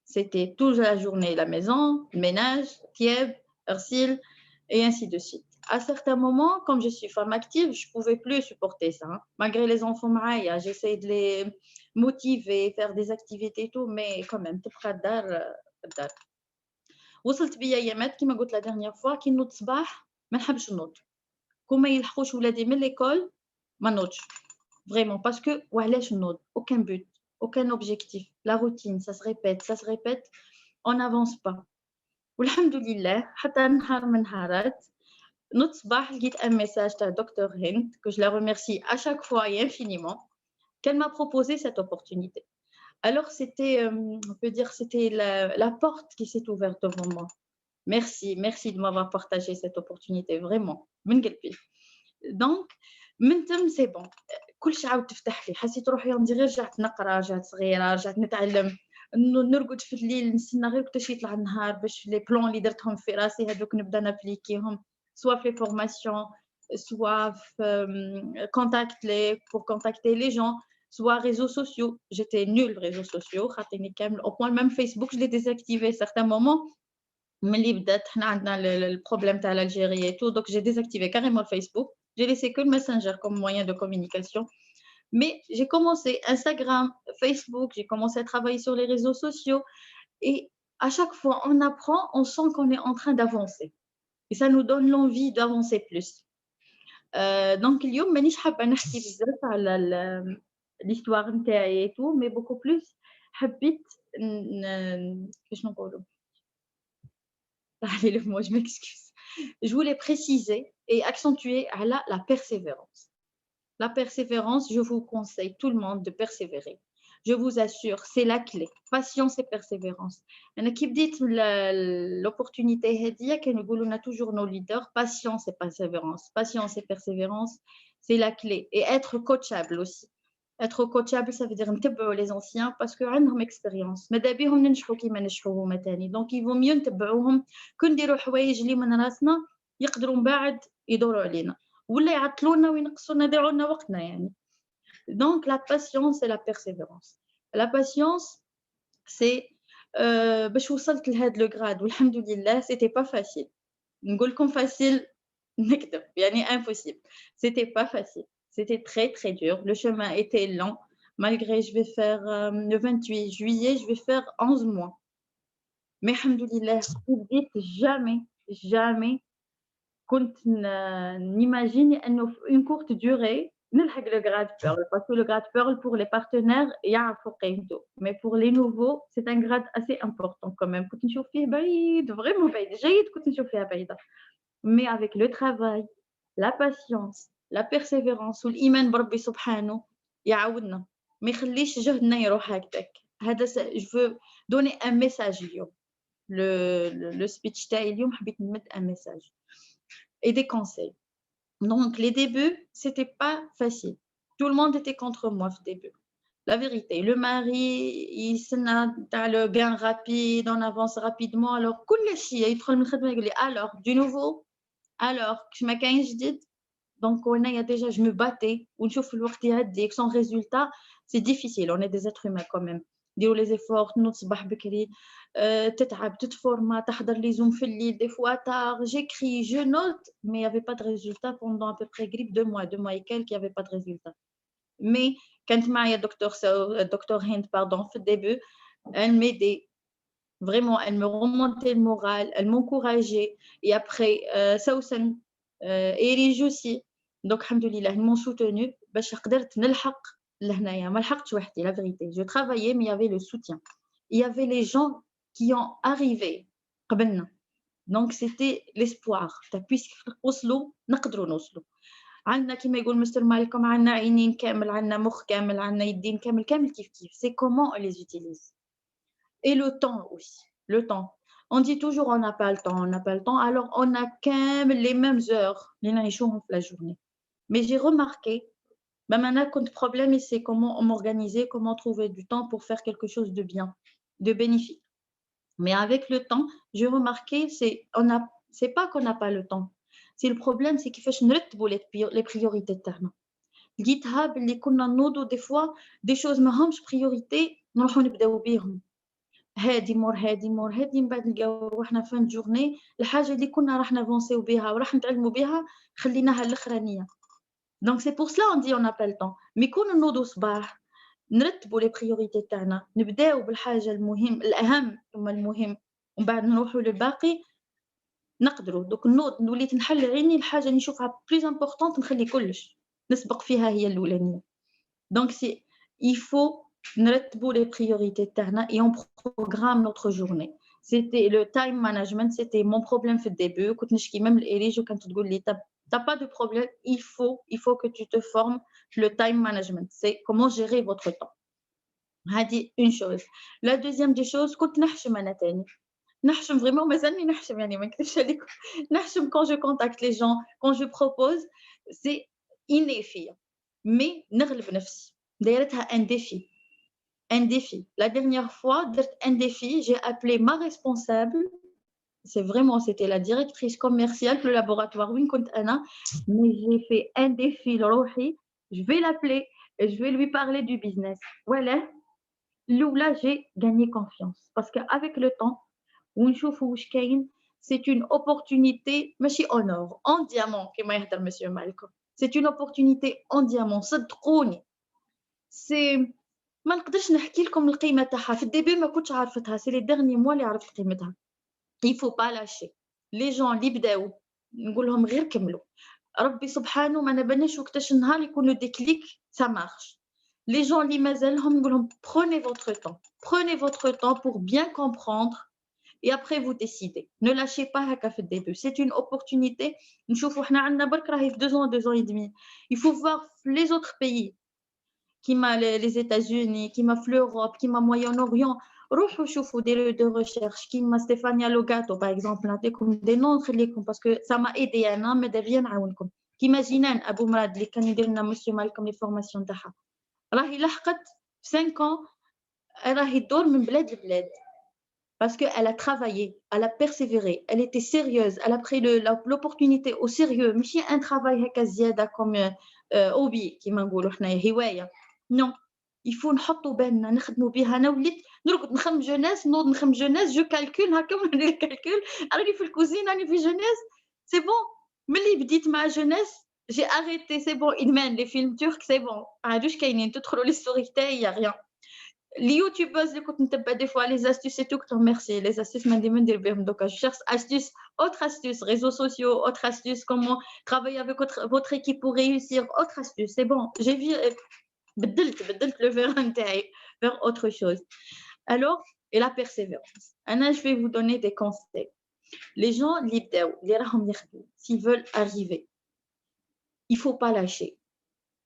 Speaker 11: C'était toute la journée la maison, ménage, tieb, ersil, et ainsi de suite. À certains moments, comme je suis femme active, je ne pouvais plus supporter ça. Malgré les enfants, j'essayais de les motiver, faire des activités et tout, mais quand même, tu prends dar. وصلت بيا ايامات كما قلت la dernière fois كي نوض صباح ما نحبش نوض كوما يلحقوش ولادي من ليكول ما نوضش vraiment parce que وعلاش نوض aucun but aucun objectif la routine ça se répète on n'avance pas والحمد لله حتى نهار من نهارات نوض صباح لقيت un message تاع دكتور هند que je la remercie à chaque fois et infiniment qu'elle m'a proposé cette opportunité. Alors, c'était, on peut dire, c'était la porte qui s'est ouverte devant moi. Merci de m'avoir partagé cette opportunité, vraiment. من قلبي. Donc, من تم سي بون كل شيء عاود تفتح لي، حسيت روحي عندي غير رجعت نقرا، رجعت صغيره، رجعت نتعلم، نرقد في الليل نستنى غير وقتاش يطلع النهار باش لي بلون اللي درتهم في راسي هذوك نبدا نابليكيهم سوا في فورماسيون سوا في contacter les gens, soit réseaux sociaux. J'étais nulle réseaux sociaux خاطيني كامل au point même Facebook je l'ai désactivé à certains moments. ملي بدات حنا عندنا البروبلème تاع l'Algérie et tout, donc j'ai désactivé carrément le Facebook. J'ai laissé que le Messenger comme moyen de communication. Mais j'ai commencé Instagram, Facebook, j'ai commencé à travailler sur les réseaux sociaux. Et à chaque fois, on apprend, on sent qu'on est en train d'avancer. Et ça nous donne l'envie d'avancer plus. Donc, اليوم مانيش حابة نحكي بزاف على l'histoire نتاعي et tout, mais beaucoup plus حبيت كيفاش نقولوا le mot, je m'excuse. Je voulais préciser et accentuer la persévérance. La persévérance, je vous conseille tout le monde de persévérer. Je vous assure, c'est la clé. Patience et persévérance. Qui dit l'opportunité, on a toujours nos leaders. Patience et persévérance. Patience et persévérance, c'est la clé. Et être coachable aussi. Être coachable, ça veut dire نتبعوا les anciens parce que عندهم expérience. ماذا بيهم ننجحوا كيما نجحوا هما تاني. Donc ils vont mieux نتبعوهم كون نديروا حوايج اللي من راسنا يقدروا من بعد يدوروا علينا ولا يعطلونا وينقصونا يضيعوا لنا وقتنا يعني. Donc la patience et la persévérance. La patience c'est باش وصلت لهذا لو غراد والحمد لله c'était pas facile. نقول لكم facile نكذب يعني impossible. C'était pas facile. C'était très très dur. Le chemin était lent. Malgré, je vais faire le 28 juillet, je vais faire 11 mois. Mais alhamdoulilah, jamais كنت n'imagine une courte durée نلحق le grade Pearl. Parce que le grade Pearl pour les partenaires, يعرفوا قيمته. Mais pour les nouveaux, c'est un grade assez important quand même. كنت نشوف فيه بعيد, vraiment بعيد. جيد كنت نشوف فيها بعيدة. Mais avec le travail, la patience, la persévérance والإيمان بربي سبحانه يعاودنا ما يخليش جهدنا يروح هكذاك. هذا je veux donner un message اليوم. Le speech تاعي اليوم حبيت نمد un message et des conseils. Donc les débuts c'était pas facile. Tout le monde était contre moi au début. La vérité, le mari il s'en le gain rapide, on avance rapidement. Alors كل شيء يدخل من الخدمة يقول لي alors du nouveau, alors ما كاين جديد. Donc, on a déjà, je me battais. Sans résultat, c'est difficile. On est des êtres humains quand même. Dire les efforts, nous صباح بكري, تتعب, تتفورما, تحضر les zooms في الليل, des fois tard, j'écris, je note, mais il n'y avait pas de résultat pendant à peu près 2 mois et quelques, il n'y avait pas de résultat. Mais quand معايا docteur Hind, pardon, au début, elle m'aidait. Vraiment, elle me remontait le moral, elle m'encourageait. Et après, Saoussen, Erige aussi. Donc, alhamdoulilah, ils m'ont soutenu. باش قدرت نلحق لهنايا. ما لحقتش وحدي, la vérité. Je travaillais, mais il y avait le soutien. Il y avait les gens qui ont arrivé قبلنا. Donc, c'était l'espoir. puisque وصلوا نقدروا نوصلوا. عندنا كما يقول مستر مالكم عندنا عينين كامل, عندنا مخ كامل, عندنا يدين كامل كيف. C'est comment on les utilise. Et le temps aussi. Le temps. On dit toujours on n'a pas le temps. Alors, on a quand même les mêmes heures. La journée. Mais j'ai remarqué, maintenant, quand le problème, c'est comment m'organiser, comment trouver du temps pour faire quelque chose de bien, de bénéfique. Mais avec le temps, j'ai remarqué, c'est pas qu'on n'a pas le temps. C'est le problème, c'est qu'il faut les priorités de terme. Des fois, des choses ما همش priorité, نروحوا نبداو بيهم. هادي مور من بعد نلقاو روحنا فان جورني الحاجه اللي كنا راح نافونسيو بها وراح نتعلموا بها خليناها الاخرانيه. Donc c'est pour cela on dit on n'a pas le temps. Mais كون نوضوا صباح نرتبوا لي بريوريتي تاعنا, نبداو بالحاجه الاهم ثم المهم ومن بعد نروحوا للباقي نقدروا. دوك نوض وليت نحل عيني الحاجه اللي نشوفها بلوز امبورطونط نخلي كلش نسبق فيها هي الاولانيه. Donc il faut نرتبوا les priorités تاعنا et on programme notre journée. C'était le time management, c'était mon problème في الدébut. كنت نشكي même الإريج وكانت تقول لي t'as pas de problème, il faut que tu te formes le time management. C'est comment gérer votre temps. هذه une chose. La deuxième des choses, كنت نحشم أنا تاني. نحشم vraiment مازالني نحشم يعني ما نكذبش عليكم. نحشم quand je contacte les gens, quand je propose, c'est inné فيا. Mais نغلب نفسي. دايرتها un défi. Un défi. La dernière fois, درت un défi, j'ai appelé ma responsable. C'était la directrice commerciale du laboratoire وين كنت أنا. Mais j'ai fait un défi لروحي. Je vais l'appeler et je vais lui parler du business. Voilà. Là, j'ai gagné confiance parce qu'avec le temps, c'est une opportunité, ماشي en or, en diamant, كما يهضر monsieur Malcolm. C'est une opportunité en diamant, صدقوني. C'est ما نقدرش نحكي لكم القيمة تاعها. في الديبي ما كنتش عارفتها. C'est les derniers mois اللي عرفت قيمتها. Il faut pas lâcher. Les gens اللي بداو نقول لهم غير كملوا. ربي سبحانه ما نبناش وقتاش النهار يكون le déclic, ça marche. Les gens اللي مازالهم نقول لهم prenez votre temps pour bien comprendre et après vous décidez. Ne lâchez pas هكا في الدébut. C'est une opportunité. نشوفوا حنا عندنا برك راهي في 2 ans et demi. Il faut voir les autres pays كيما les États-Unis, كيما في l'Europe, كيما Moyen-Orient. روحوا شوفوا des recherches كيما ستيفانيا لوغاتو par exemple. نعطيكم des noms نخليكم parce que ça m'a aidé انا ماذا بيا نعاونكم. كيما جنان ابو مراد اللي كان يدير لنا مسيو مالكم لي فورماسيون تاعها. راهي لحقت 5 ans راهي تدور من بلاد لبلاد parce qu'elle a travaillé, elle a persévéré, elle était sérieuse, elle a pris l'opportunité au sérieux. ماشي un travail هكا زياده comme hobby كيما نقولوا حنايا هوايه. non, il faut نحطوا بالنا نخدموا بها. انا وليت نرقد نخمم جوناس نوض نخمم جوناس جو كالكول هكا وندير الكالكول. راني في الكوزين راني في جوناس. سي بون ملي بديت مع جوناس j'ai arrêté. c'est bon إدمان les films turcs c'est bon. عادوش كاينين تدخلوا لي ستوري تاعي يا غيان. Les youtubeuses اللي كنت نتبع des fois les astuces et tout que merci les astuces ما ديما ندير بهم دوكا. je cherche astuces, autres astuces, réseaux sociaux, autres astuces, comment travailler avec votre équipe pour réussir, autres astuces. c'est bon, j'ai vu بدلت le verre نتاعي vers autre chose. Alors et la persévérance. Anna, je vais vous donner des conseils. Les gens اللي بداو اللي راهم يخدموا s'ils veulent arriver, il faut pas lâcher.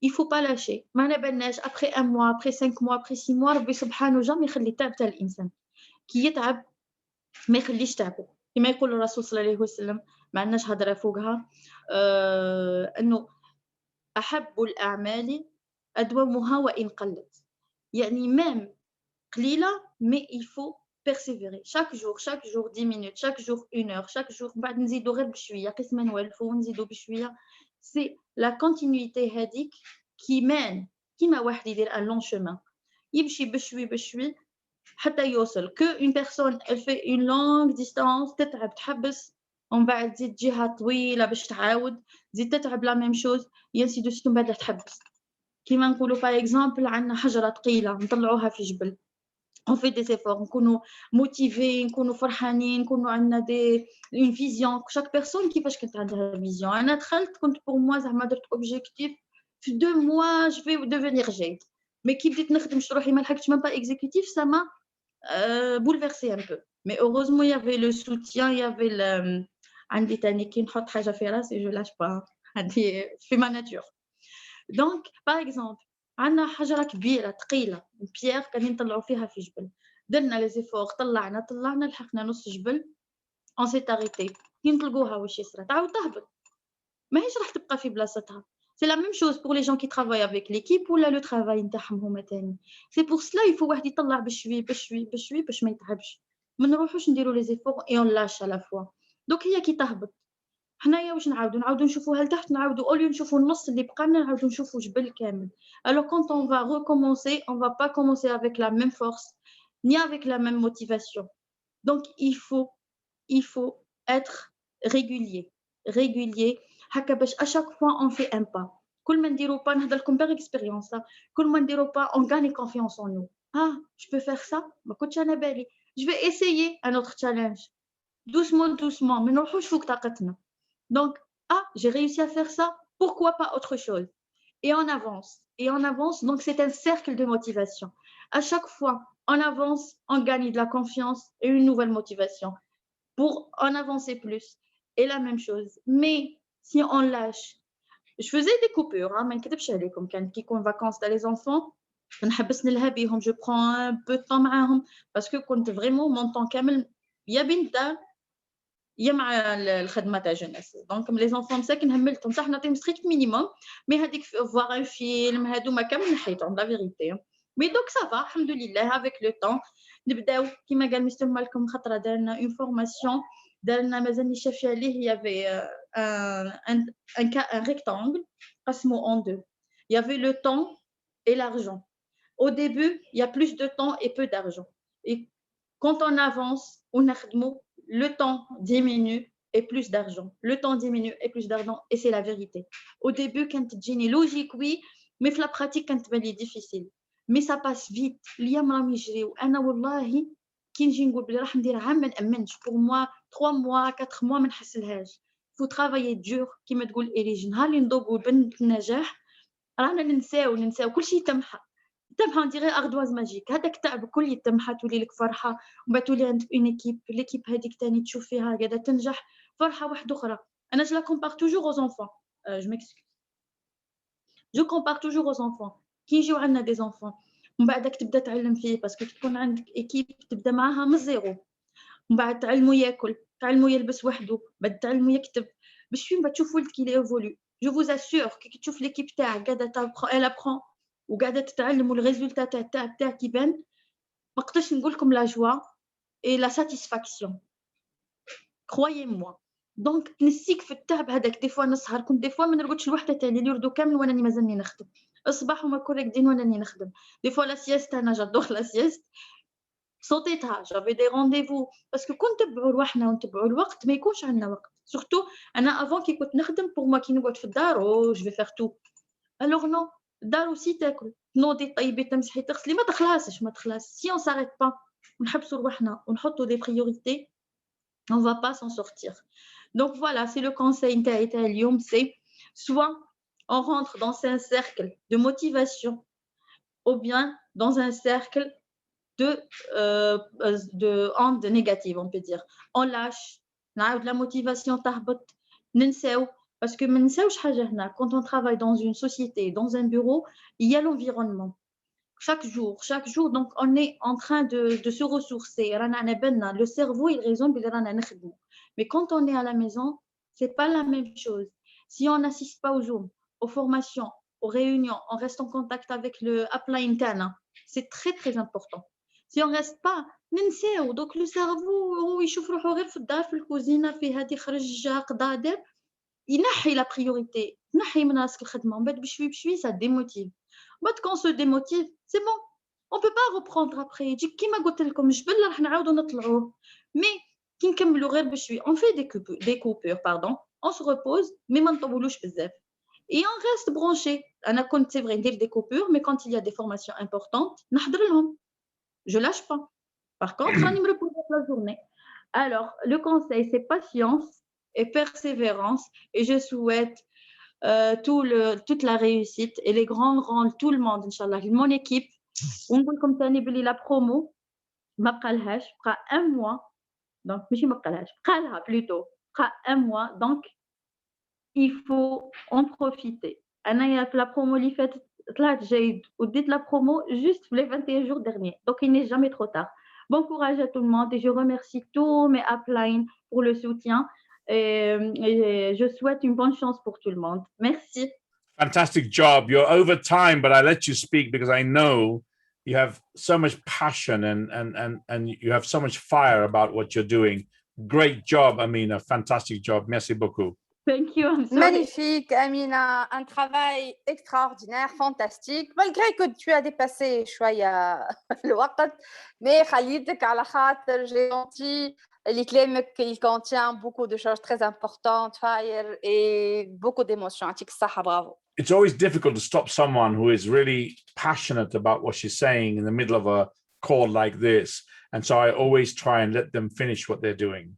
Speaker 11: Il faut pas lâcher. ما نبناش après 1 mois, après 5 mois, après 6 mois ربي سبحانه جام يخلي تعب تاع الانسان. كي يتعب ما يخليش تعبه. كما يقول الرسول صلى الله عليه وسلم ما عندناش هضره فوقها انه احب الاعمال ادومها وان قلت. يعني ميم قليله mais il faut persévérer chaque jour 10 minutes, chaque jour 1 heure, chaque jour بعد نزيدو غير بشويه قسما نوالفو ونزيدو بشويه. c'est la continuité هذيك qui mène كيما واحد يدير un long chemin يمشي بشوي حتى يوصل. que une personne elle fait une longue distance تتعب تحبس ومن بعد تزيد جهه طويله باش تعاود تزيد تتعب لا ميم شوز ينسي دو ستون بعد تحبس. كيما نقولوا par exemple عندنا حجره ثقيله نطلعوها في جبل. on fait des efforts, نكونوا motivés, نكونوا فرحانين, نكونوا عندنا une vision. chaque personne كيفاش كنت عندها vision. انا دخلت كنت pour moi زعما درت objectif في 2 mois je vais devenir جيد. mais كي بديت نخدم روحي ما لحقتش même pas exécutif ça m'a bouleversé un peu. mais heureusement il y avait le soutien, il y avait عندي تاني كي نحط حاجه في راسي je lâche pas. هذه في ma nature. donc par exemple عندنا حجره كبيره ثقيله بيير كانين نطلعوا فيها في جبل. درنا لي زيفور طلعنا لحقنا نص جبل. on s'est arrêté. كي نطلقوها واش يصرى تعاود تهبط ماهيش راح تبقى في بلاصتها. c'est la même chose pour les gens qui travaillent avec l'équipe ولا le travail نتاعهم هما تاني. c'est pour cela il faut واحد يطلع بشوي باش ما يتعبش. ما نروحوش نديروا لي زيفور et on lâche à la fois. donc هي كي تهبط حنايا واش نعاودوا نشوفوها لتحت نعاودوا اوليو نشوفوا النص اللي بقى لنا نعاودوا نشوفوا جبل كامل. alors quand on va recommencer on va pas commencer avec la même force ni avec la même motivation. donc il faut être régulier هكا باش à chaque fois on fait un pas. كل ما نديروا pas نهضر لكم باغ اكسبيريونس كل ما نديروا pas on gagne confiance en nous. je peux faire ça ما كنتش انا بالي. je vais essayer un autre challenge doucement ما نروحوش فوق طاقتنا. donc j'ai réussi à faire ça, pourquoi pas autre chose. et on avance. donc c'est un cercle de motivation. à chaque fois on avance, on gagne de la confiance et une nouvelle motivation pour en avancer plus. et la même chose. mais si on lâche, je faisais des coupures ما نكذبش عليكم كان كي يكون vacances تاع les enfants نحبس نلهى بيهم جو برون بو طون معاهم باسكو كنت فريمون مون طون كامل يا بنت يا مع الخدمه تاع جونيس دونك لي زونفون مساكن هملتهم صح نعطيهم ستريكت مينيموم مي هذيك فواغ ان فيلم هادوما كامل نحيتهم لا فيغيتي مي دوك سافا الحمد لله افيك لو طون نبداو كيما قال مستر مالكم خطره دارنا اون فورماسيون دارنا مازالني شافي عليه يافي ان rectangle قسمو en deux il y avait le temps et l'argent au début il y a plus de temps et peu d'argent et quand on avance on نخدمو le temps diminue et plus d'argent. Le temps diminue et plus d'argent, et c'est la vérité. Au début, quand tu es logique, oui, mais la pratique, quand tu es difficile. Mais ça passe vite. اليوم راهم يجريو. أنا والله كي نجي نقول بلي راح ندير عام ما نأمنش. Pour moi, 3 mois, 4 mois ما نحسلهاش. Faut travailler dur كيما تقول إليج. نهار اللي نضوقوا بنت النجاح رانا ننساو كل شيء تمحى. تمحى نديري اردواز ماجيك هذاك التعب كل يتمحى تولي لك فرحه ومن بعد تولي عندك اون ايكيب ليكيب هذيك ثاني تشوف فيها قاعده تنجح فرحه واحده اخرى انا جو لا كومبار توجور aux enfants جو ميكسكيوز جو كومبار توجور aux enfants كي يجيو عندنا دي زونفون ومن بعدك تبدا تعلم فيه باسكو تكون عندك ايكيب تبدا معاها من الزيرو ومن بعد تعلمو ياكل تعلمو يلبس وحده بعد تعلمو يكتب باش فين تشوف ولدك يلي ايفولي جو فوز اسور كي تشوف ليكيب تاعك قاعده تابخ الا برون وقاعده تتعلموا الريزولتا تاع التعب تاعك يبان ما نقدرش نقول لكم لا جوا اي لا ساتيسفاكسيون كرويي موا دونك تنسيك في التعب هذاك دي فوا نسهر كنت دي فوا ما نرقدش الوحده تاعي اللي يردو كامل وانا مازالني نخدم الصباح هما كوريكدين وانا نخدم دي فوا لا سيست انا جادور لا سيست صوتيتها جافي دي رونديفو باسكو كنت نتبعوا رواحنا ونتبعوا الوقت ما يكونش عندنا وقت سورتو انا افون كي كنت نخدم بور ما كي نقعد في الدار او جو في فير تو الوغ نو الدار وسي تاكل تنوضي طيبي تمسحي تغسلي ما تخلاصش سي اون ساريت با ونحبسوا رواحنا ونحطوا دي بريوريتي on va pas s'en sortir donc voilà c'est le conseil نتاعي تاع اليوم c'est soit on rentre dans un cercle de motivation ou bien dans un cercle de onde négative on peut dire on lâche نعاود la motivation تهبط ننساو parce que ما ننساوش حاجه هنا quand on travaille dans une société dans un bureau il y a l'environnement chaque jour donc on est en train de se ressourcer رانا بالنا le cerveau il raisonne بلي رانا نخدمو mais quand on est à la maison c'est pas la même chose si on n'assiste pas aux Zoom aux formations aux réunions on reste en contact avec le upline تاعنا c'est très très important si on reste pas ننساو donc le cerveau هو يشوف روحو غير في الدار في الكوزينه في هذه خرج قضا دار ينحي لا بريوريتي نحي من راسك الخدمه من بعد بشوي ça démotive بعد quand on se démotive c'est bon on peut pas reprendre après يجي كيما قلت لكم جبل راح نعاودوا نطلعوه mais كي نكملوا غير بشوي on fait des coupures pardon on se repose mais ما نطولوش بزاف et on reste branché انا كنت c'est vrai ندير des coupures mais quand il y a des formations importantes نحضر لهم je lâche pas par contre راني مريبوزي la journée alors le conseil c'est patience et persévérance et je souhaite toute la réussite et les grands tout le monde inchallah mon équipe ونقول لكم ثاني بلي لا برومو ما بقالهاش بقى un mois donc ماشي ما بقالهاش بقالها plutôt بقى un mois donc il faut en profiter انايا في لا برومو اللي فاتت طلعت جيد وديت لا برومو juste les 21 jours derniers donc il n'est jamais trop tard bon courage à tout le monde et je remercie tous mes uplines pour le soutien et je souhaite une bonne chance pour tout le monde. Merci.
Speaker 2: Fantastic job. You're over time, but I let you speak because I know you have so much passion and you have so much fire about what you're doing. Great job, Amina. Fantastic job. Merci beaucoup.
Speaker 11: Thank you.
Speaker 3: Magnifique, Amina. Un travail extraordinaire, fantastique. Malgré que tu as dépassé شوية الوقت, mais خليتك على خاطر j'ai senti il contient beaucoup de choses très importantes, fire et beaucoup d'émotions. Bravo.
Speaker 2: It's always difficult to stop someone who is really passionate about what she's saying in the middle of a call like this. And so I always try and let them finish what they're doing.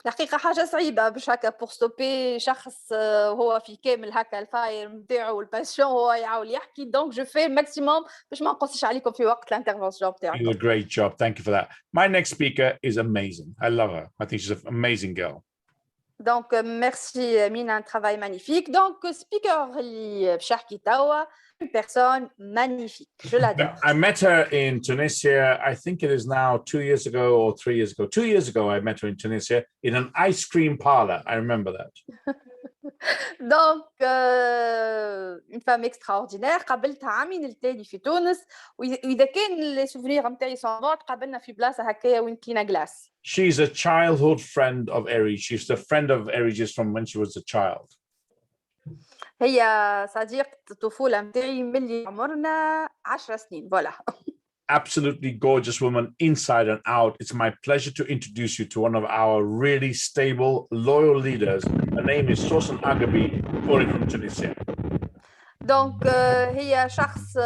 Speaker 3: الحقيقة حاجة صعيبة باش هكا بور ستوبي شخص هو في كامل هكا الفاير نتاعو والباسيون هو يعاول يحكي دونك جو في ماكسيموم باش ما نقصش عليكم في وقت الانترفونسيون تاعكم.
Speaker 2: You did a great job. Thank you for that. My next speaker is amazing. I love her. I think she's an amazing girl.
Speaker 3: دونك ميرسي مينا, un travail magnifique. دونك سبيكر اللي باش يحكي توا une personne magnifique, je l'adore.
Speaker 2: I met her in Tunisia. I think it is now 2 years ago or 3 years ago. 2 years ago, I met her in Tunisia in an ice cream parlor. I remember that.
Speaker 3: Donc, une femme extraordinaire. قابلتها عامين التالي في تونس وإذا كان لي سوفونير نتاعي سون بون قابلنا في بلاصة هكايا وين كاينة غلاس.
Speaker 2: She's a childhood friend of Eri. She's the friend of Eri just from when she was a child.
Speaker 3: هي صديقة الطفولة نتاعي ملي عمرنا 10 سنين. Voilà.
Speaker 2: Absolutely gorgeous woman inside and out. It's my pleasure to introduce you to one of our really stable, loyal leaders. Her name is Sosan Agabi, calling from Tunisia.
Speaker 3: Donc, هي شخص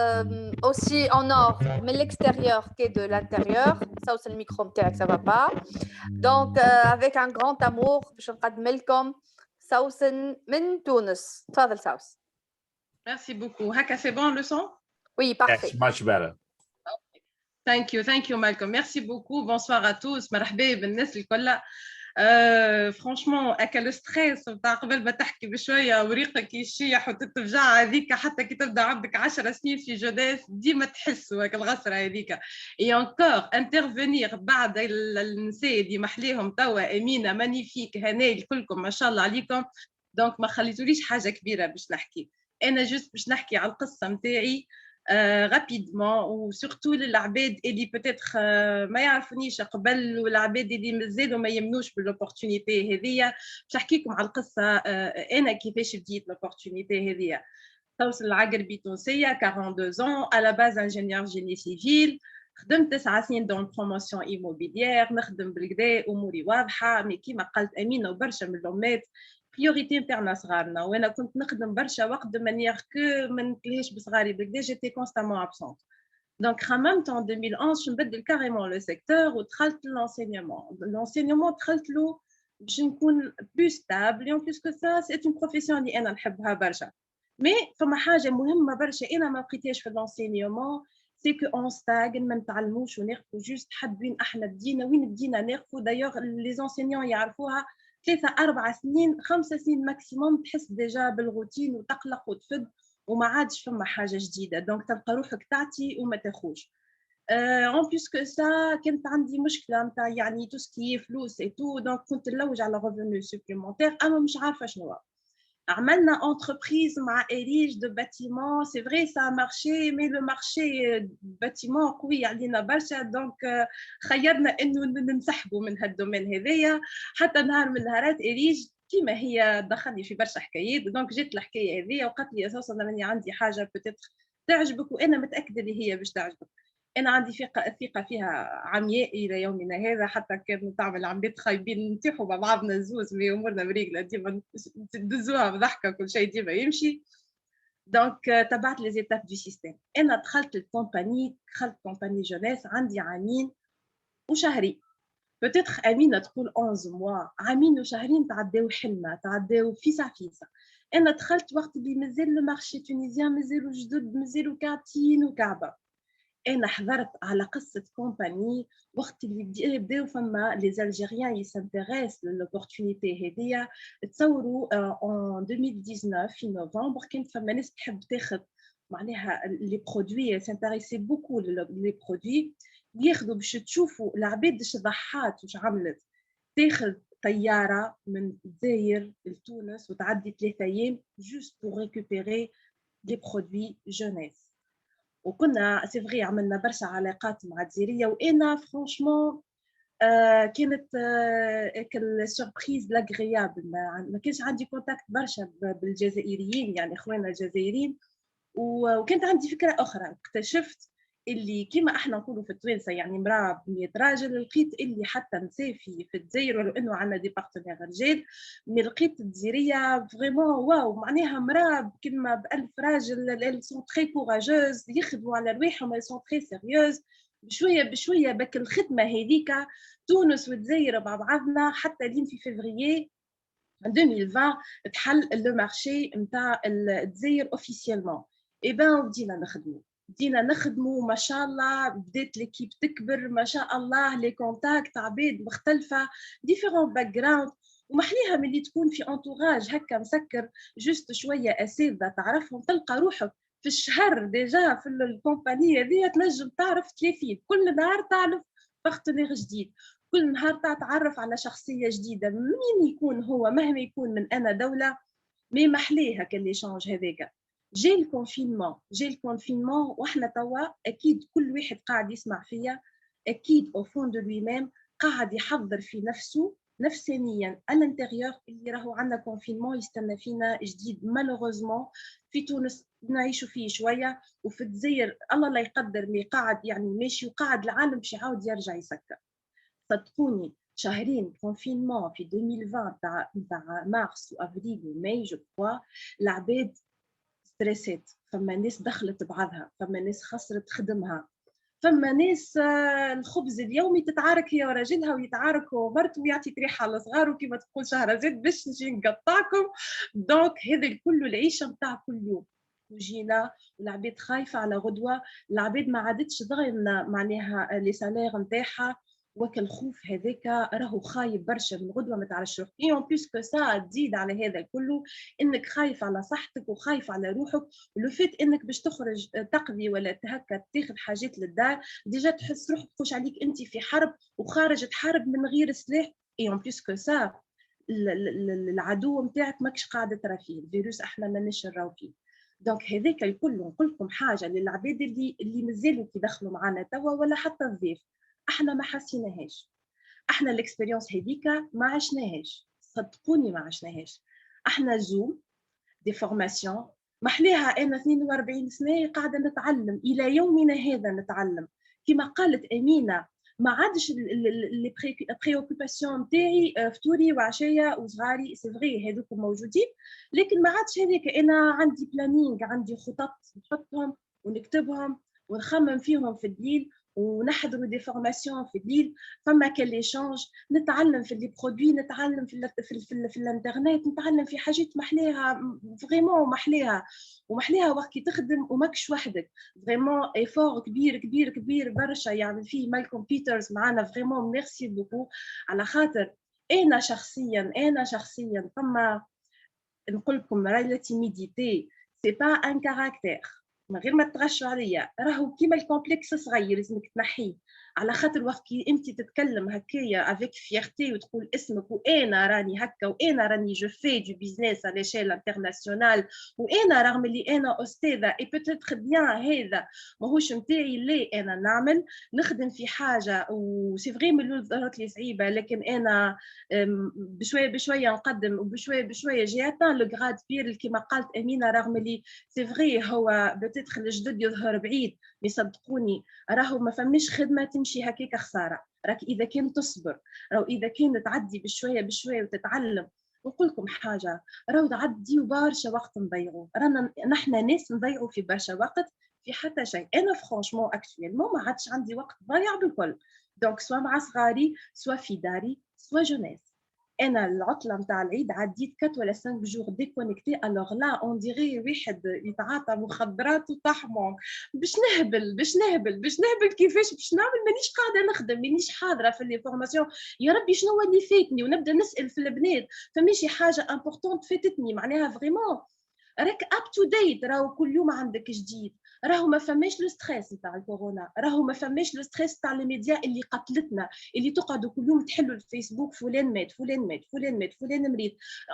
Speaker 3: aussi en or من l'extérieur que de l'intérieur. Ça c'est le micro نتاعك ça va pas. Donc, avec un grand amour باش نقدم لكم سوسن من تونس. تفضل سوس.
Speaker 12: Merci beaucoup. Haka, c'est bon le son?
Speaker 3: Oui, parfait.
Speaker 2: Yes, much better.
Speaker 12: Thank you Malcolm. Merci beaucoup. Bonsoir à tous. مرحبا بالناس الكل. فرانشمون اكل ستريس بتاع قبل ما تحكي بشويه وريقك يشيح وتتفجع هذيك حتى كي تبدا عندك 10 سنين في جوداس ديما تحسوا هيك الغسره هذيك اي انكور انترفينير بعد النساء اللي محليهم توا امينه مانيفيك هنايا الكلكم ما شاء الله عليكم. دونك ما خليتوليش حاجه كبيره باش نحكي انا جوست باش نحكي على القصه نتاعي rapidement وسورتو للعباد اللي بوتيتر ما يعرفونيش قبل والعباد اللي مازالوا ما يمنوش بالاوبورتونيتي هذيا باش نحكي لكم على القصه انا كيفاش بديت الاوبورتونيتي هذيا. توصل العقربي تونسيه 42 ans à la base ingénieur génie civil. خدمت 9 سنين دون بروموسيون ايموبيليير نخدم بالكدا اموري واضحه مي كيما قالت امينه وبرشا من الامات بريوريتي نتاعنا صغارنا وانا كنت نخدم برشا وقت دو مانيير كو ما نتلهيش بصغاري بالكدا جيتي كونستامون ابسونت. دونك خممت ان 2011 نبدل كاريمون لو سيكتور ودخلت لونسينيومون دخلت له باش نكون بلو ستابل اون بلوس كو سا سي اون بروفيسيون اللي انا نحبها برشا. مي فما حاجه مهمه برشا انا ما لقيتهاش في لونسينيومون سي كو اون ستاغن ما نتعلموش وناخذوا جوست حد وين احنا بدينا وين بدينا ناخذوا. دايوغ لي زونسينيون يعرفوها 3-4 سنين 5 سنين ماكسيموم تحس ديجا بالروتين وتقلق وتفد وما عادش فما حاجه جديده. دونك تلقى روحك تعطي وما تاخوش. اون بلوس كو سا كانت عندي مشكله نتاع يعني تو سكي فلوس اي تو دونك كنت نلوج على ريفونو سوبليمونتير اما مش عارفه شنو. عملنا entreprise مع إريج دو باتيمون سي فري سا مارشي مي لو مارشي باتيمون قوي علينا برشا. دونك خيرنا انه ننسحبوا من هالدومين هذايا حتى نهار من النهارات إريج كيما هي دخلني في برشا حكايات. دونك جيت الحكايه هذيا وقالت لي اساسا راني عندي حاجه بتتر تعجبك وانا متاكده اللي هي باش تعجبك. انا عندي ثقه فيها عمياء الى يومنا هذا حتى كان تعمل عمليات خايبين نتيحوا مع بعضنا زوز مي امورنا مريقله ديما ندزوها بضحكه كل شيء ديما يمشي. دونك تبعت لي زيتاب دو سيستيم. انا دخلت كومباني جونيس عندي عامين وشهرين بوتيتر امينه تقول 11 موا عامين وشهرين تعداو حلمه تعداو فيسع. انا دخلت وقت اللي مازال المارشي تونيزيان مازالوا جدد مازالوا كاعتين وكعبه. انا حضرت على قصه كومباني وقت اللي بداو فما لي الجيريان يسانتيريس للوبورتونيتي هذيا. تصوروا ان 2019 في نوفمبر كانت فما ناس تحب تاخذ معناها لي برودوي سانتيريسي بوكو لي برودوي ياخذوا باش تشوفوا العباد اش ضحات واش عملت. تاخذ طياره من الجزائر لتونس وتعدي 3 ايام جوست بور ريكوبيري لي برودوي جونيس. وكنا سي فري عملنا برشا علاقات مع الجزائريه وانا فرانشمون كانت السوربريز لاغريابل. ما كانش عندي كونتاكت برشا بالجزائريين يعني اخواننا الجزائريين وكانت عندي فكره اخرى. اكتشفت اللي كيما احنا نقولوا في التوانسه يعني امراه ب100 راجل. لقيت اللي حتى نساء في الجزائر ولو انه عندنا دي بارتنير رجال مي لقيت الجزائريه فريمون واو معناها امراه كيما ب1000 راجل. ال سون تري كوراجوز يخدموا على رواحهم ال سون تري سيريوز. بشويه بشويه بك الخدمه هذيك تونس والجزائر مع بعضنا حتى لين في فيفريي 2020 تحل لو مارشي نتاع الجزائر اوفيسيالمون. اي بان بدينا نخدموا ما شاء الله. بدات ليكيب تكبر ما شاء الله. لي كونتاكت عباد مختلفه ديفيرون باك جراوند ومحليها ملي تكون في انتوراج هكا مسكر جوست شويه اساتذه تعرفهم تلقى روحك في الشهر ديجا في الكومباني هذه تنجم تعرف 30 كل نهار تعرف بارتنير جديد، كل نهار تعرف على شخصيه جديده مين يكون هو مهما يكون من انا دوله. مي محليها كان ليشانج هذاك. جاي الكونفينمون واحنا توا اكيد كل واحد قاعد يسمع فيا اكيد او فون دو لوي ميم قاعد يحضر في نفسه نفسانيا الانتيريور اللي راهو عندنا كونفينمون يستنى فينا جديد. مالوغوزمون في تونس نعيشوا فيه شويه، وفي الجزائر الله لا يقدر اللي قاعد يعني ماشي وقاعد العالم باش يعاود يرجع يسكر. صدقوني شهرين كونفينمون في 2020 تاع مارس وافريل وماي جو كوا العباد ستريسات، فما ناس دخلت بعضها، فما ناس خسرت خدمها، فما ناس الخبز اليومي تتعارك هي وراجلها ويتعارك هو ومرته ويعطي ريحه على صغاره كيما تقول شهرزاد باش نجي نقطعكم. دونك هذا الكل العيشه نتاع كل يوم وجينا والعباد خايفه على غدوه، العباد ما عادتش ضامنه معناها لي سالير نتاعها، وكل خوف هذاك راهو خايب برشا من غدوه ما تعرفش روحك. اي اون بليس كو سا تزيد على هذا كله انك خايف على صحتك وخايف على روحك، ولو فات انك باش تخرج تقضي ولا تهكا تاخذ حاجات للدار ديجا تحس روحك تخش عليك انت في حرب وخارج تحارب من غير سلاح. اي اون بليس كو سا العدو نتاعك ماكش قاعده ترى فيه الفيروس، احنا ماناش نراو فيه. دونك هذاك الكل نقول لكم حاجه للعباد اللي مازالوا كيدخلوا معنا توا ولا حتى الضيف، احنا ما حسيناهاش، احنا الاكسبيريونس هذيك ما عشناهاش، صدقوني ما عشناهاش. احنا زوم دي فورماسيون محليها انا 42 سنه قاعده نتعلم الى يومنا هذا نتعلم. كما قالت امينه ما عادش لي بريوكوباسيون نتاعي فطوري وعشيه وصغاري سي فغي هذوك موجودين، لكن ما عادش هذاك. انا عندي بلانينغ، عندي خطط نحطهم ونكتبهم ونخمم فيهم في الليل ونحضروا دي فورماسيون في الليل. فما كان ليشانج نتعلم في لي برودوي، نتعلم في الانترنت، نتعلم في حاجات محليها فريمون ومحليها وقت كي تخدم وماكش وحدك. فريمون ايفور كبير كبير كبير برشا يعمل فيه مالكوم بيترز معنا، فريمون ميرسي بوكو. على خاطر انا شخصيا فما نقول لكم راي لا تيميديتي سي با ان كاركتير، من غير ما تغشوا عليا راهو كيما الكومبلكس صغير لازمك تنحيه. على خاطر وقت كي انت تتكلم هكايا افيك فيرتي وتقول اسمك وانا راني هكا وانا راني جو في دو بيزنس على ليشيل انترناسيونال وانا رغم اللي انا استاذه اي بوتيتر بيان هذا ماهوش نتاعي اللي انا نعمل نخدم في حاجه وسي فري من الاول ظهرت لي صعيبه، لكن انا بشويه بشويه نقدم وبشويه بشويه جي اتان لو غراد بير كيما قالت امينه. رغم اللي سي فري هو بوتيتر الجدد يظهر بعيد، يصدقوني راهو ما فماش خدمه تمشي هكاك خساره. راك اذا كان تصبر، راهو اذا كان تعدي بشويه بشويه وتتعلم. نقول لكم حاجه، راهو تعدي وبرشا وقت نضيعوا، رانا نحن ناس نضيعوا في برشا وقت في حتى شيء. انا فرانشمون اكطويلمون ما عادش عندي وقت ضايع بالكل، دونك سوا مع صغاري سوا في داري سوا جونيس. انا العطله نتاع العيد عديت 4 ولا 5 جور ديكونيكتي. الوغ لا اون ديري واحد يتعاطى مخدرات وطحمون باش نهبل كيفاش باش نعمل. مانيش قاعده نخدم، مانيش حاضره في لي فورماسيون. يا ربي شنو اللي فاتني، ونبدا نسال في البنات فماشي حاجه امبورطونت فاتتني معناها فريمون. راك اب تو ديت، راهو كل يوم عندك جديد. راهو ما فماش لو ستريس نتاع الكورونا، راهو ما فماش لو ستريس تاع الميديا اللي قتلتنا، اللي تقعدوا كل يوم تحلوا الفيسبوك فلان مات فلان مات فلان مات فلان مريض.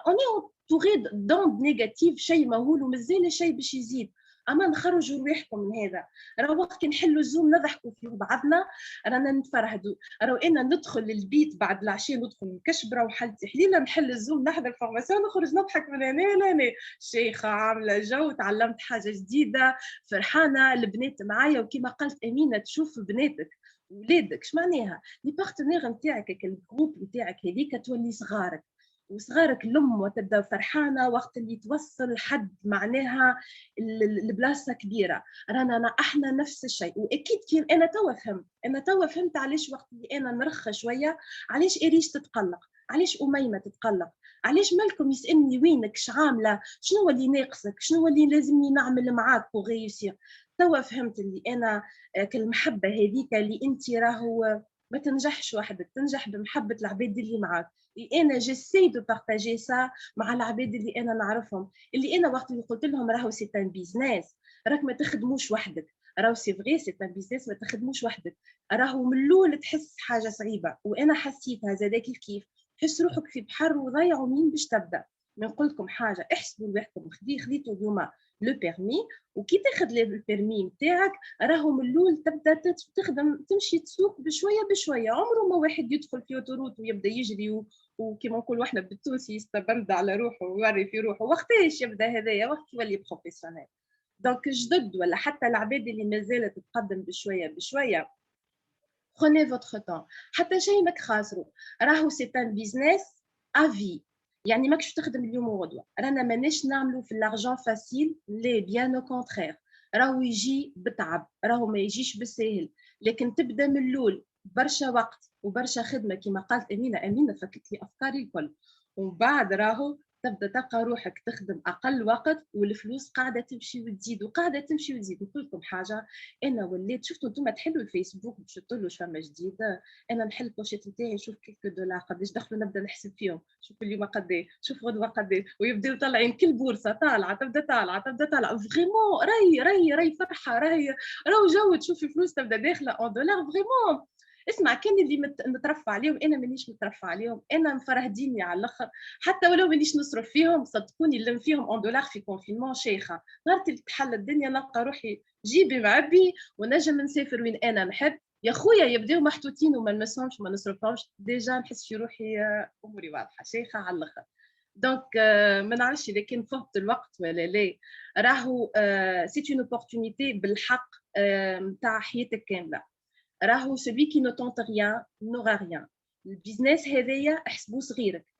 Speaker 12: اوني تغيد دوند نيجاتيف شيء مهول ومازال الشيء باش يزيد. اما نخرجوا رواحكم من هذا. راهو وقت نحلوا الزوم نضحكوا في بعضنا، رانا نتفرهدوا. راهو انا ندخل للبيت بعد العشاء ندخل مكشبره وحالتي حليله، نحل الزوم نحضر فورماسيون نخرج نضحك من هنا لهنا. شيخه عامله جو، تعلمت حاجه جديده، فرحانه. البنات معايا وكما قالت امينه تشوف بناتك ولادك اش معناها لي بارتنير نتاعك الجروب نتاعك هذيك تولي صغارك وصغارك الام وتبدا فرحانه وقت اللي توصل حد معناها البلاصه كبيره. رانا احنا نفس الشيء. واكيد كان انا توا فهمت علاش وقت اللي انا نرخى شويه علاش اريش تتقلق، علاش اميمه تتقلق، علاش مالكم يسالني وينك اش عامله، شنو اللي ناقصك، شنو اللي لازمني نعمل معاك بوغ ريوسير. توا فهمت اللي انا كالمحبه هذيك اللي انت راهو ما تنجحش وحدك، تنجح بمحبة العباد اللي معاك. انا جيسي دو بارتاجي سا مع العباد اللي انا نعرفهم، اللي انا وقت اللي قلت لهم راهو سي ان بيزنس، راك ما تخدموش وحدك، راهو سي فغي سي ان بيزنس، ما تخدموش وحدك، راهو من الاول تحس حاجه صعيبه، وانا حسيتها زاد كيف تحس روحك في بحر وضايع ومين باش تبدا. نقول لكم حاجه، احسبوا لوحدكم، خديتوا اليوم لو بيرمي، وكي تاخذ لي البيرمي نتاعك راهو من الاول تبدا تخدم، تمشي تسوق بشويه بشويه. عمره ما واحد يدخل في اوتوروت ويبدا يجري وكيما نقولوا احنا بالتونسي يستبند على روحه ويوري في روحه. وقتاش يبدا هذايا؟ وقت يولي بروفيسيونيل. دونك جدد ولا حتى العباد اللي مازالت تقدم بشويه بشويه، prenez votre temps، حتى شيء ماك خاسروا، راهو سي ان بيزنس افي، يعني ماكش تخدم اليوم وغدوه. رانا ماناش نعملوا في الارجون فاسيل، لي بيان او كونترير، راهو يجي بتعب، راهو ما يجيش بالساهل، لكن تبدا من الاول برشا وقت وبرشا خدمه كما قالت امينه فكت لي افكاري الكل، ومن بعد راهو تبدا تلقى روحك تخدم اقل وقت والفلوس قاعده تمشي وتزيد وقاعده تمشي وتزيد. نقول لكم حاجه، انا وليت شفتوا انتم تحلوا الفيسبوك باش تطلوا فما جديد، انا نحل البوشيت نتاعي نشوف كيلكو دولار قداش دخلوا نبدا نحسب فيهم، شوف اليوم قداش، شوف غدوه قداش، ويبداو طالعين كل بورصه طالعه تبدا طالعه تبدا طالعه. فريمون راي فرحه، راهو جو تشوف الفلوس تبدا داخله اون دولار فريمون. اسمع، كان اللي مترفع عليهم، انا مانيش مترفع عليهم، انا مفرهديني على الاخر، حتى ولو مانيش نصرف فيهم صدقوني نلم فيهم اون دولار في كونفينمون شيخه. نهار اللي تحل الدنيا نلقى روحي جيبي معبي ونجم نسافر وين انا نحب. يا خويا يبداو محطوطين وما نمسهمش وما نصرفهمش، ديجا نحس في روحي اموري واضحه شيخه على الاخر. دونك ما نعرفش اذا كان فهمت الوقت ولا لا. راهو سي اون اوبورتونيتي بالحق نتاع حياتك كامله. راهو celui qui ne tente rien n'aura rien. البيزنس هذايا احسبوه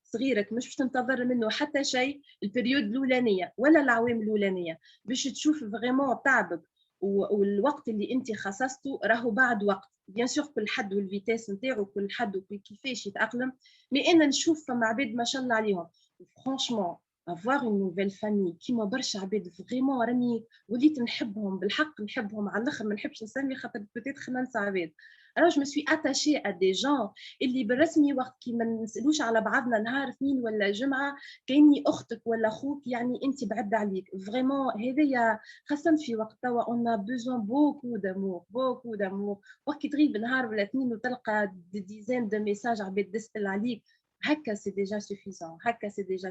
Speaker 12: صغيرك مش باش تنتظر منه حتى شيء البريود الاولانيه ولا العوام الاولانيه باش تشوف فريمون تعبك والوقت اللي انت خصصته. راهو بعد وقت بيان سور كل حد والفيتاس نتاعو، كل حد وكيفاش يتاقلم، مي انا نشوف فما عباد ما شاء الله عليهم فرانشمون avoir une nouvelle famille كيما برشا عباد فريمون راني وليت نحبهم بالحق، نحبهم على الاخر، ما نحبش نسمي خاطر بوتيتر ننسى عباد. انا جو مسوي اتاشي ا دي جون اللي بالرسمي وقت كي ما نسالوش على بعضنا نهار اثنين ولا جمعه كاني اختك ولا اخوك، يعني انت بعد عليك فريمون. هذايا خاصه في وقت توا اون بوزون بوكو دامور وقت تغيب نهار ولا اثنين وتلقى دي ديزين دو ميساج عباد تسال عليك، هكا سي ديجا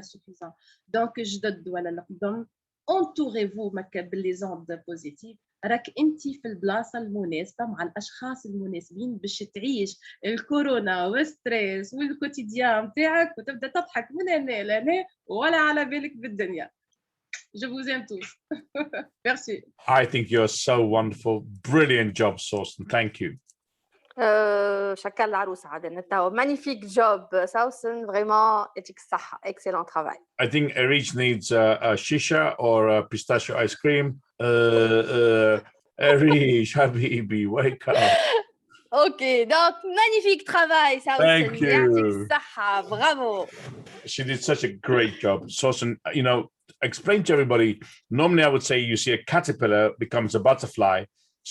Speaker 12: سوفيزون. دونك جدد ولا القدم انتوريفو باللي زوند بوزيتيف، راك انت في البلاصه المناسبه مع الاشخاص المناسبين باش تعيش الكورونا والستريس والكوتيديان نتاعك وتبدا تضحك من هنا لهنا ولا على بالك بالدنيا. Je vous aime tous. Merci.
Speaker 2: I think you're so wonderful. Brilliant job, Sorsen. Thank you.
Speaker 3: شكرا العروسة عادة توا magnifique job سوسن vraiment يعطيك الصحة excellent travail.
Speaker 2: I think Erich needs a shisha or a pistachio ice cream. Erich, Habibi, wake up.
Speaker 3: Okay, donc magnifique travail سوسن.
Speaker 2: Thank you.
Speaker 3: يعطيك الصحة, bravo.
Speaker 2: She did such a great job. Sorsen, you know, explain to everybody, normally I would say you see a caterpillar becomes a butterfly.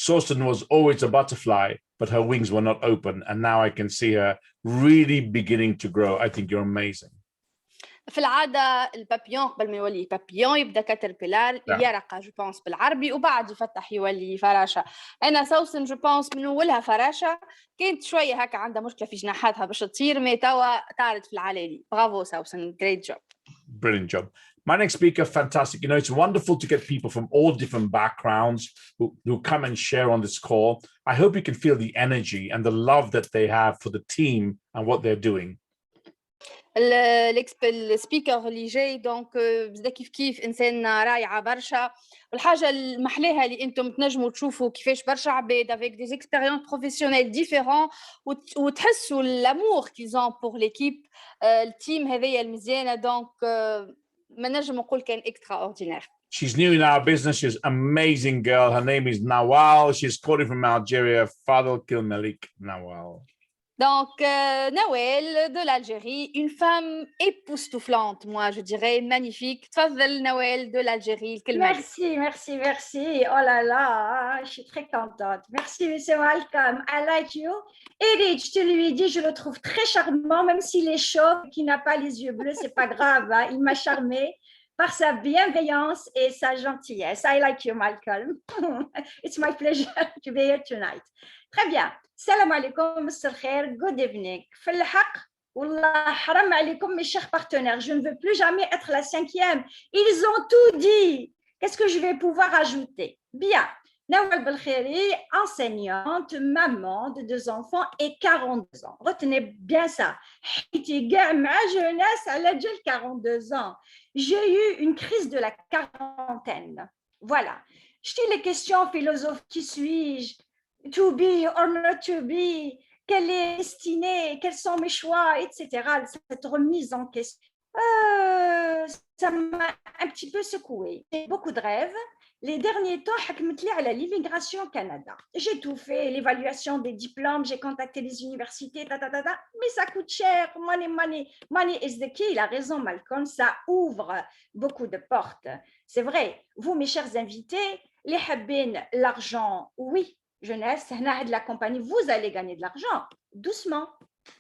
Speaker 2: Sorsen was always a butterfly, but her wings were not open, and now I can see her really beginning to grow. I think you're amazing.
Speaker 3: في العادة البابيون قبل ما يولي بابيون يبدا كاتربيلار يرقى جو بونس بالعربي وبعد يفتح يولي فراشة. أنا سوسن جو بونس من أولها فراشة، كانت شوية هكا عندها مشكلة في جناحاتها باش تطير، مي توا طارت في العلالي. برافو سوسن, great job.
Speaker 2: Brilliant job. My next speaker, fantastic. You know, it's wonderful to get people from all different backgrounds who come and share on this call. I hope you can feel the energy and the love that they have for the team and what they're doing.
Speaker 3: السبيكر اللي جاي دونك بزاف كيف انسان رائعه برشا، والحاجه المحلاها اللي انتم تنجموا تشوفوا كيفاش برشا عباد افيك دي اكسبيريونس بروفيسيونيل ديفيرون وتحسوا الامور كيزون بور ليكيب التيم هذيا المزيانه. دونك ما نجم نقول كان اكسترا اوردينير.
Speaker 2: She's new in our business. She's an amazing girl. Her name is Nawal. She's calling from Algeria. Fadel Kilmalik Nawal.
Speaker 3: Donc, Nawel de l'Algérie, une femme époustouflante, moi je dirais, magnifique. Tfadel Nawel de l'Algérie, le kelma.
Speaker 13: Merci, merci, merci. Oh là là, je suis très contente. Merci, monsieur Malcolm. I like you. Eric, je te lui dis, je le trouve très charmant, même s'il est chaud, qu'il n'a pas les yeux bleus, c'est pas grave. Hein. Il m'a charmé par sa bienveillance et sa gentillesse. I like you, Malcolm. It's my pleasure to be here tonight. Très bien. Salam alaikum, Mr. Khair. Good evening. في الحق والله حرام عليكم mes chers partenaires. Je ne veux plus jamais être la cinquième. Ils ont tout dit. Qu'est-ce que je vais pouvoir ajouter? Bien. Nawal Belkhairi, enseignante, maman de 2 enfants et 42 ans. Retenez bien ça. Ma jeunesse, elle a déjà 42 ans. J'ai eu une crise de la quarantaine. Voilà. Je dis les questions philosophiques. Qui suis-je? To be or not to be? Quelle est destinée? Quels sont mes choix? Etc. Cette remise en question. Ça m'a un petit peu secouée. J'ai beaucoup de rêves. Les derniers temps, à l'immigration au Canada. J'ai tout fait, l'évaluation des diplômes, j'ai contacté les universités, mais ça coûte cher. Money is the key. Il a raison, Malcolm, ça ouvre beaucoup de portes. C'est vrai, vous, mes chers invités, les habines, l'argent, oui, jeunesse, de la compagnie, vous allez gagner de l'argent, doucement,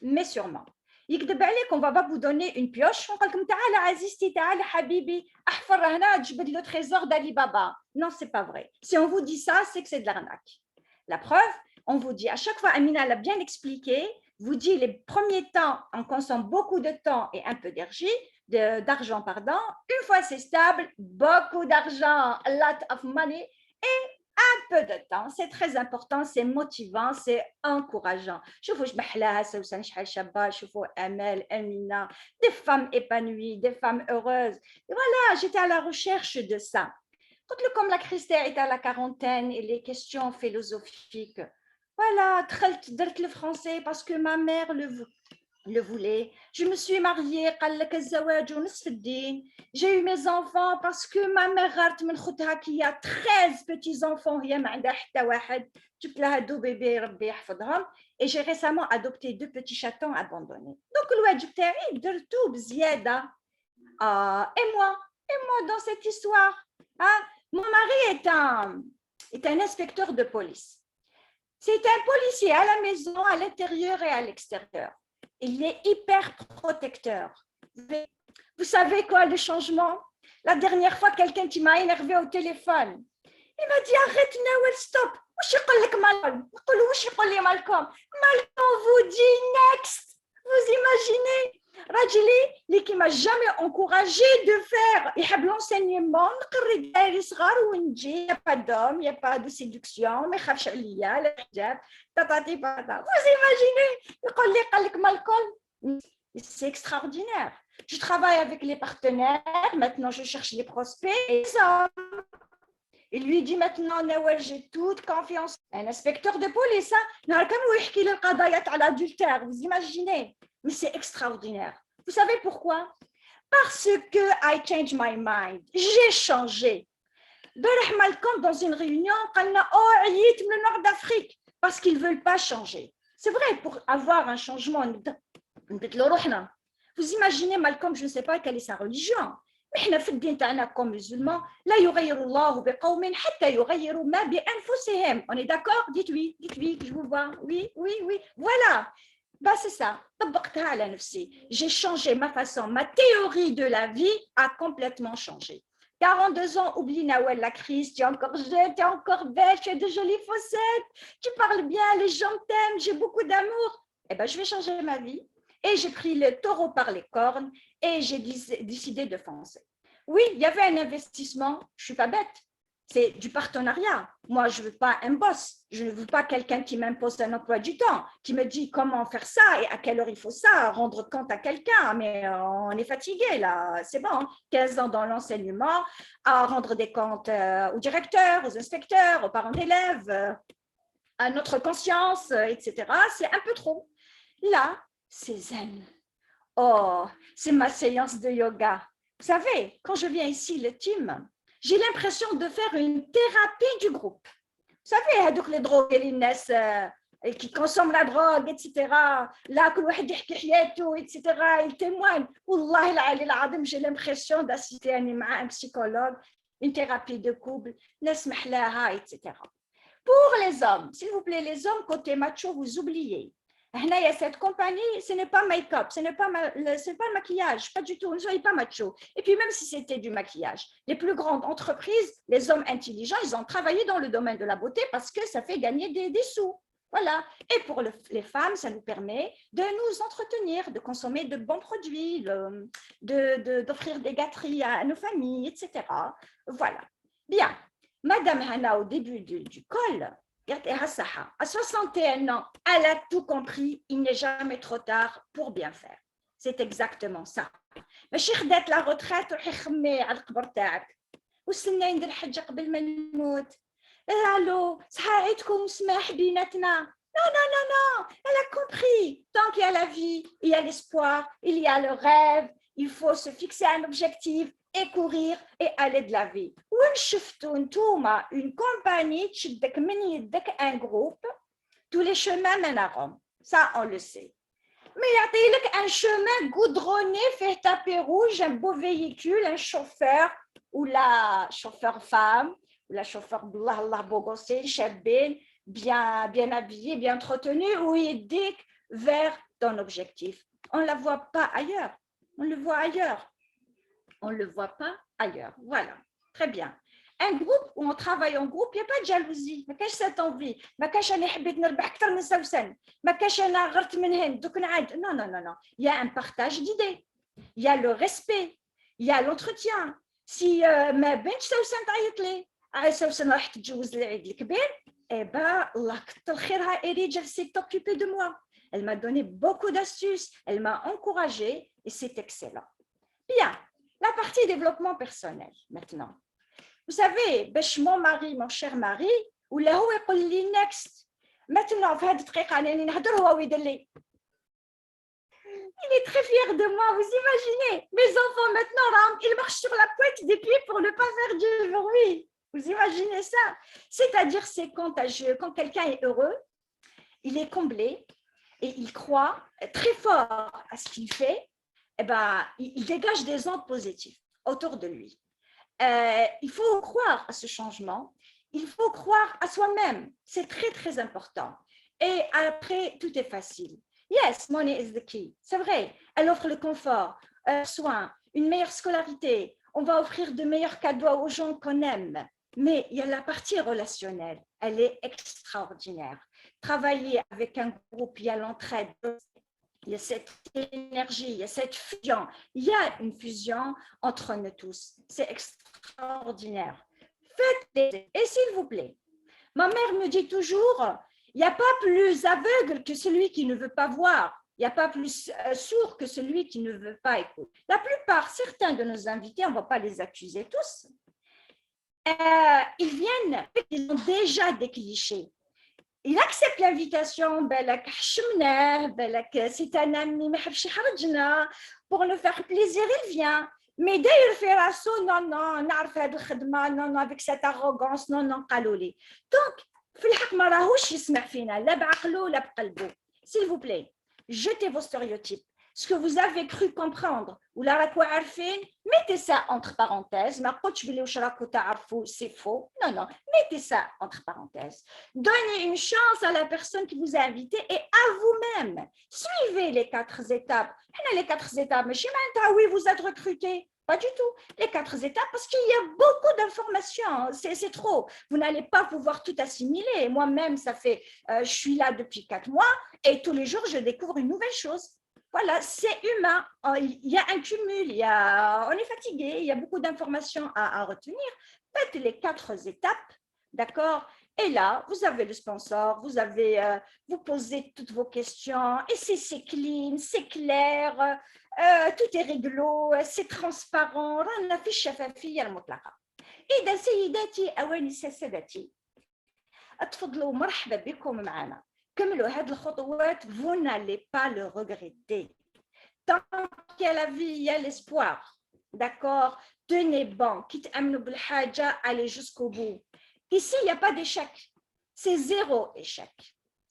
Speaker 13: mais sûrement. يكذب عليك on va pas vous donner une pioche ونقول لكم تعال عزيزتي تعال حبيبي احفر هنا تجبد le trésor d'Ali Baba. Non, c'est pas vrai. Si on vous dit ça, c'est que c'est de l'arnaque. La preuve, on vous dit à chaque fois, Amina l'a bien expliqué, vous dit les premiers temps, on consomme beaucoup de temps et un peu d'argent, pardon. Une fois c'est stable, beaucoup d'argent, a lot of money et un peu de temps, c'est très important, c'est motivant, c'est encourageant. شوفوا شبحلاها سوسن شحال شابة, شوفوا Amel, Amina, des femmes épanouies, des femmes heureuses. Et voilà, j'étais à la recherche de ça. Comme la Christelle est à la quarantaine et les questions philosophiques, voilà, درت le français parce que ma mère le voulait. Je me suis mariée, j'ai eu mes enfants parce que ma mère qui a 13 petits-enfants et j'ai récemment adopté 2 petits chatons abandonnés. Donc, et moi dans cette histoire, hein? Mon mari est un inspecteur de police. C'est un policier à la maison, à l'intérieur et à l'extérieur. Il est hyper protecteur. Vous savez quoi, le changement? La dernière fois, quelqu'un qui m'a énervé au téléphone, il m'a dit arrête, Nawel, stop. Malcolm vous dit next. Vous imaginez? Rajili, qui m'a jamais encouragé de faire l'enseignement, il n'y a pas d'homme, il n'y a pas de séduction, mais vous imaginez? Malcolm, c'est extraordinaire. Je travaille avec les partenaires, maintenant je cherche les prospects et ça. Il lui dit maintenant, Nawel, j'ai toute confiance. Un inspecteur de police, vous imaginez? Mais c'est extraordinaire. Vous savez pourquoi? Parce que I changed my mind. J'ai changé. Malcolm, dans une réunion, le Nord d'Afrique, parce qu'ils ne veulent pas changer. C'est vrai, pour avoir un changement, vous imaginez, Malcolm, je ne sais pas quelle est sa religion. احنا في الدين تاعنا كوم musulmans لا يغير الله بقوم حتى يغيروا ما بانفسهم. On est d'accord? Dites oui, je vous vois. Oui, voilà. C'est ça. طبقتها على نفسي. J'ai changé ma façon, ma théorie de la vie a complètement changé. 42 ans, oublie Nawel, la crise, tu es encore jeune, tu es encore belle, tu as de jolies fossettes, tu parles bien, les gens t'aiment, j'ai beaucoup d'amour. Je vais changer ma vie. Et j'ai pris le taureau par les cornes et j'ai décidé de foncer. Oui, il y avait un investissement, je ne suis pas bête, c'est du partenariat. Moi, je ne veux pas un boss, je ne veux pas quelqu'un qui m'impose un emploi du temps, qui me dit comment faire ça et à quelle heure il faut ça, rendre compte à quelqu'un, mais on est fatigué là, c'est bon, 15 ans dans l'enseignement, à rendre des comptes aux directeurs, aux inspecteurs, aux parents d'élèves, à notre conscience, etc. C'est un peu trop. Là, c'est zen. Oh, c'est ma séance de yoga. Vous savez, quand je viens ici, le team, j'ai l'impression de faire une thérapie du groupe. Vous savez, les drogues et les qui consomment la drogue, etc. Là, كل واحد يحكي حياته, etc. Il témoigne. والله العلي العظيم, j'ai l'impression d'assister à un psychologue, une thérapie de couple, نسمح لها, etc. Pour les hommes, s'il vous plaît, les hommes, côté macho, vous oubliez. Il y a cette compagnie, ce n'est pas make-up, ce n'est pas le maquillage, pas du tout, ne soyez pas macho. Et puis même si c'était du maquillage, les plus grandes entreprises, les hommes intelligents, ils ont travaillé dans le domaine de la beauté parce que ça fait gagner des sous. Voilà. Et pour les femmes, ça nous permet de nous entretenir, de consommer de bons produits, d'offrir des gâteries à nos familles, etc. Voilà. Bien. Madame Hana, au début du col, à 61 ans, elle a tout compris, il n'est jamais trop tard pour bien faire. C'est exactement ça. ماشي خدات la retraite وروحي خمي على القبر تاعك. وستنى ندير حاجة قبل ما نموت. Allô, صحاعتكم سماح بيناتنا. Non, non, non, non, elle a compris. Tant qu'il y a la vie, il y a l'espoir, il y a le rêve, il faut se fixer un objectif et courir et aller de la vie. وين شفتوا نتوما une compagnie تشدك من يدك un groupe, tous les chemins mènent à Rome. Ça, on le sait. Mais يعطيلك un chemin goudronné, fait tapis rouge, un beau véhicule, un chauffeur ou la chauffeur femme ou la chauffeur بالله الله beau gosse, شابين, bien habillé, bien entretenu, où il dit vers ton objectif. On ne la voit pas ailleurs. On le voit ailleurs. On ne le voit pas ailleurs. Voilà. Très bien. Un groupe où on travaille en groupe, il n'y a pas de jalousie. ما كاش cette envie. ما كاش أنا حبيت نربح أكثر من سوسن. ما كاش أنا غرت من هند. دوك نعاد. Non, non, non, non. Il y a un partage d'idées. Il y a le respect. Il y a l'entretien. Si ما بنتش سوسن تعيط لي. سوسن راح تتجوز العيد الكبير. Eh bien, Allah كتر خيرها Erij, elle s'est occupée de moi. Elle m'a donné beaucoup d'astuces. Elle m'a encouragée et c'est excellent. Bien. La partie développement personnel, maintenant. Vous savez, mon mari, mon cher mari, ou là où il dit next. Maintenant, il est très fier de moi, vous imaginez. Mes enfants, maintenant, ils marchent sur la pointe des pieds pour ne pas faire du bruit. Vous imaginez ça? C'est-à-dire, c'est contagieux. Quand quelqu'un est heureux, il est comblé et il croit très fort à ce qu'il fait. Eh ben, il dégage des ondes positives autour de lui. Il faut croire à ce changement, il faut croire à soi-même, c'est très très important. Et après, tout est facile. Yes, money is the key, c'est vrai, elle offre le confort, soin, une meilleure scolarité, on va offrir de meilleurs cadeaux aux gens qu'on aime, mais il y a la partie relationnelle, elle est extraordinaire. Travailler avec un groupe, il y a l'entraide, il y a cette énergie, il y a cette fusion. Il y a une fusion entre nous tous. C'est extraordinaire. Faites-les. Et s'il vous plaît, ma mère me dit toujours, il n'y a pas plus aveugle que celui qui ne veut pas voir. Il n'y a pas plus sourd que celui qui ne veut pas écouter. La plupart, certains de nos invités, on ne va pas les accuser tous, ils viennent, ils ont déjà des clichés. Il accepte l'invitation, c'est un ami, pour nous faire plaisir, il vient. Mais dès qu'il fait l'assaut, non, non, avec cette arrogance, non, Donc, s'il vous plaît, jetez vos stéréotypes. Ce que vous avez cru comprendre, ou la mettez ça entre parenthèses. C'est faux. Non, non, mettez ça entre parenthèses. Donnez une chance à la personne qui vous a invité et à vous-même. Suivez les 4 étapes. Les 4 étapes, mais oui, vous êtes recruté. Pas du tout. Les 4 étapes, parce qu'il y a beaucoup d'informations. C'est trop. Vous n'allez pas pouvoir tout assimiler. Moi-même, ça fait, je suis là depuis 4 mois et tous les jours, je découvre une nouvelle chose. Voilà, c'est humain. Il y a un cumul, on est fatigué, il y a beaucoup d'informations à retenir. Faites les 4 étapes, d'accord? Et là, vous avez le sponsor, vous posez toutes vos questions, et c'est clean, c'est clair, tout est réglo, c'est transparent. رانا في الشفافية المطلقة. إذا سيداتي أوانسة سادتي، اتفضلوا مرحبا بكم معنا. كملوا هذه الخطوات, vous n'allez pas le regretter. Tant qu'il y a la vie, il y a l'espoir. D'accord? Tenez bon. Quitte à aller jusqu'au bout. Ici, il n'y a pas d'échec. C'est 0 échec.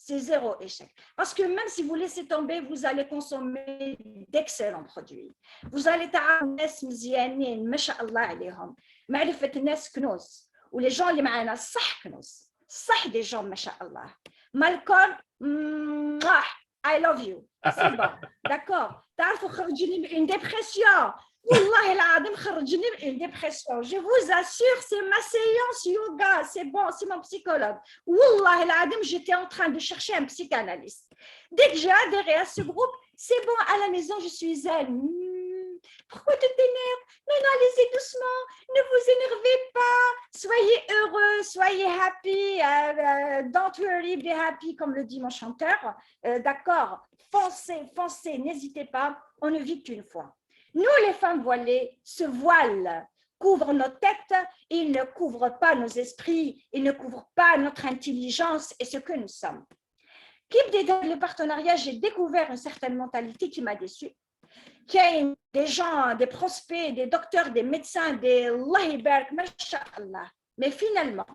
Speaker 13: c'est zéro échec. Parce que même si vous laissez tomber, vous allez consommer d'excellents produits. Vous allez تعرفوا ناس مزيانين ما شاء الله عليهم. معرفة الناس كنوز. ولي جون اللي معانا صح كنوز. صح des gens ما شاء الله. Malcolm, I love you. C'est bon. D'accord. تعرفوا خرجوني من une dépression. والله العظيم خرجني من une dépression. Je vous assure, c'est ma séance yoga. C'est bon, c'est mon psychologue. والله العظيم, j'étais en train de chercher un psychanalyste. Dès que j'ai adhéré à ce groupe, c'est bon, à la maison, je suis zen. Pourquoi tu t'énerves? Non, non, allez-y doucement. Ne vous énervez pas. Soyez heureux, soyez happy. Don't worry, be happy, comme le dit mon chanteur. D'accord. Foncez, foncez, n'hésitez pas. On ne vit qu'une fois. Nous, les femmes voilées, ce voile couvre nos têtes, il ne couvre pas nos esprits, il ne couvre pas notre intelligence et ce que nous sommes. Le partenariat, j'ai découvert une certaine mentalité qui m'a déçue. Qu'il y a des gens, des prospects, des docteurs, des médecins, des Allah Ibarak, Masha'Allah. Mais finalement,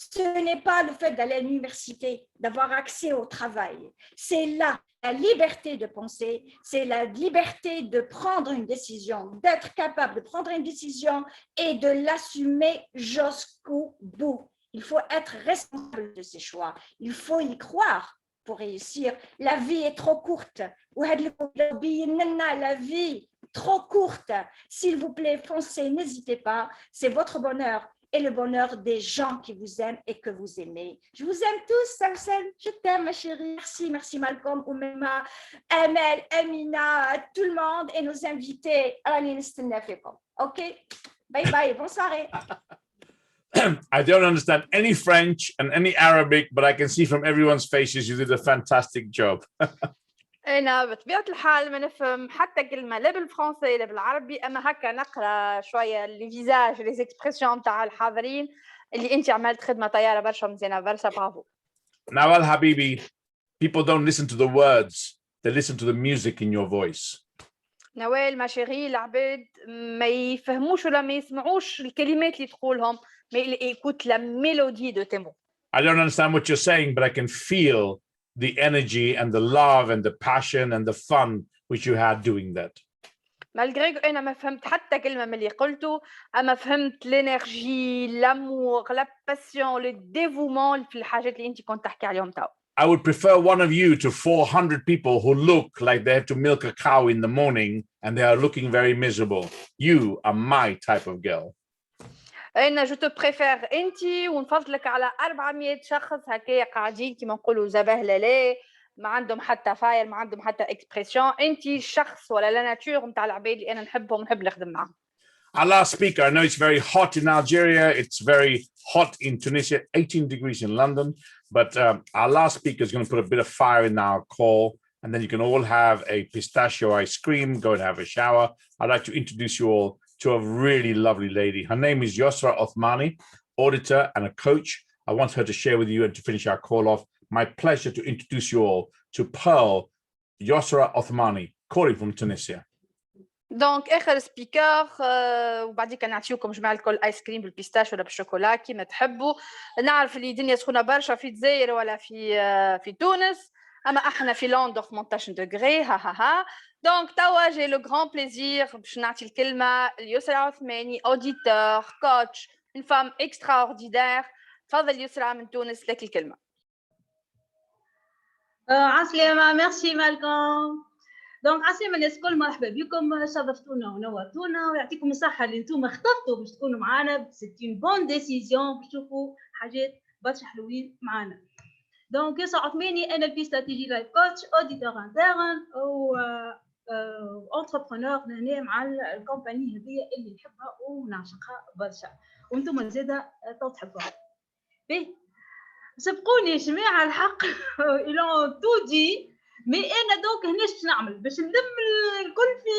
Speaker 13: ce n'est pas le fait d'aller à l'université, d'avoir accès au travail. C'est là la liberté de penser, c'est la liberté de prendre une décision, d'être capable de prendre une décision et de l'assumer jusqu'au bout. Il faut être responsable de ses choix. Il faut y croire pour réussir. La vie est trop courte. La vie trop courte. S'il vous plaît, foncez, n'hésitez pas. C'est votre bonheur et le bonheur des gens qui vous aiment et que vous aimez. Je vous aime tous, Samsen. Je t'aime, ma chérie. Merci, merci Malcolm, Oumema, Amel, Amina, tout le monde et nos invités. OK? Bye bye. Bonne soirée.
Speaker 2: I don't understand any French and any Arabic, but I can see from everyone's faces you did a fantastic job.
Speaker 3: أنا بطبيعة الحال ما نفهم حتى كلمة لا بالفرنسي لا بالعربي، أما هكا نقرأ شوية لي فيزاج لي زيكسبرسيون تاع الحاضرين اللي أنت عملت خدمة طيارة برشا مزيانة برشا برافو.
Speaker 2: Nawal Habibi, people don't listen to the words, they listen to the music in your voice.
Speaker 3: نوال ما شيري العباد ما يفهموش ولا ما يسمعوش الكلمات اللي تقولهم، mais ils écoutent la mélodie de tes mots.
Speaker 2: I don't understand what you're saying, but I can feel the energy and the love and the passion and the fun which you had doing that.
Speaker 3: malgré أنا ما فهمت حتى كلمة من اللي قلته، أما فهمت l'énergie, l'amour, la passion, le dévouement في الحاجات اللي أنت كنت تحكي عليهم توا.
Speaker 2: I would prefer one of you to 400 people who look like they have to milk a cow in the morning and they are looking very miserable. You are my type of girl.
Speaker 3: أنا جو تو بريفير أنت ونفضلك على 400 شخص هكايا قاعدين كيما نقولوا زبهلله ما عندهم حتى فاير ما عندهم حتى اكسبريسيون. أنت الشخص ولا لا ناتور نتاع العباد اللي أنا نحبهم ونحب نخدم معهم.
Speaker 2: Our last speaker, I know it's very hot in Algeria, it's very hot in Tunisia, 18 degrees in London, but our last speaker is going to put a bit of fire in our call, and then you can all have a pistachio ice cream, go and have a shower. I'd like to introduce you all to a really lovely lady. Her name is Yosra Othmani, auditor and a coach. I want her to share with you and to finish our call off. My pleasure to introduce you all to Pearl Yosra Othmani, calling from Tunisia.
Speaker 3: دونك اخر سبيكر وبعديك نعطيوكم جماعه الكل ايس كريم بالبيستاش ولا بالشوكولا كيما تحبوا. نعرف اللي الدنيا سخونه برشا في الجزائر ولا في تونس، اما احنا في لندن 18 دوغري ها ها ها. دونك توا جي لو غران بليزير باش نعطي الكلمه ليسرى عثماني، اوديتور كوتش، اون فام اكسترا اوردينير. تفضل يسرى من تونس، لك الكلمه.
Speaker 14: عسلامة، ميرسي مالكم. دونك عسلامة الناس الكل، مرحبا بكم، شرفتونا ونورتونا ويعطيكم الصحة اللي انتم اخترتوا باش تكونوا معنا. سي اون بون ديسيزيون باش تشوفوا حاجات برشا حلوين معنا. دونك يسرى عثماني، انا في استراتيجي لايف كوتش، اوديتور انترن و انتربرونور هنا مع الكومباني هذيا اللي نحبها ونعشقها برشا، وانتم زاده تو تحبوها. باهي سبقوني يا جماعه الحق إلون تو دي، مي انا دوك هناش باش نعمل باش نلم الكل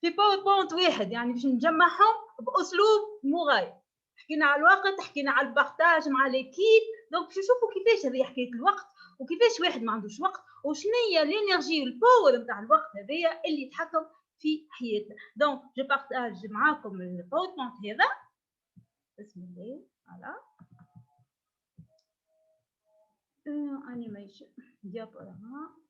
Speaker 14: في باوربوينت واحد، يعني باش نجمعهم باسلوب مغاير. حكينا على الوقت، حكينا على البارتاج مع ليكيب، دونك باش نشوفوا كيفاش هذه حكايه الوقت وكيفاش واحد ما عندوش وقت وشنو هي الانرجي والباور نتاع الوقت هذايا اللي يتحكم في حياتنا. دونك جو بارتاج معاكم الباوربوينت هذا. بسم الله. فوالا انيميشن ديابورama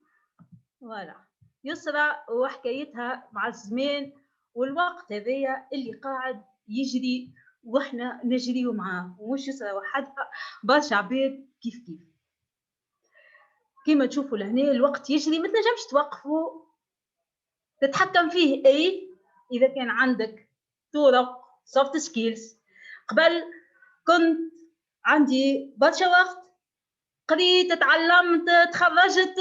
Speaker 14: فوالا يسرى وحكايتها مع الزمان والوقت هذايا اللي قاعد يجري واحنا نجريو معاه، ومش يسرى وحدها، برشا عباد كيف كيما تشوفوا لهنا الوقت يجري ما تنجمش توقفوا تتحكم فيه. اي اذا كان عندك طرق سوفت سكيلز. قبل كنت عندي برشا وقت، قريت، تعلمت، تخرجت،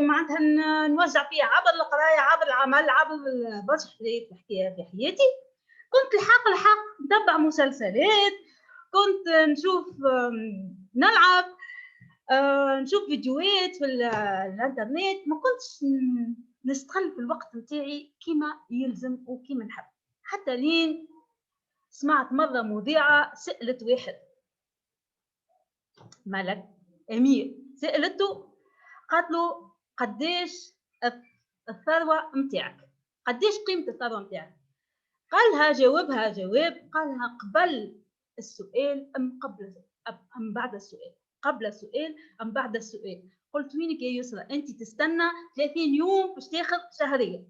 Speaker 14: معناتها نوزع فيها عبر القرايه، عبر العمل، عبر برشا حاجات نحكيها في حياتي. كنت الحق نتبع مسلسلات، كنت نشوف نلعب، نشوف فيديوهات في الانترنت، ما كنتش نستغل في الوقت نتاعي كيما يلزم وكيما نحب. حتى لين سمعت مرة مذيعة سألت واحد ملك أمير، سألته قالت له قديش الثروة متاعك، قديش قيمة الثروة متاعك؟ قالها جاوبها جواب، قالها قبل السؤال أم بعد السؤال، قبل السؤال أم بعد السؤال. قلت وينك يا يسرى، أنت تستنى 30 يوم باش تاخذ شهرية،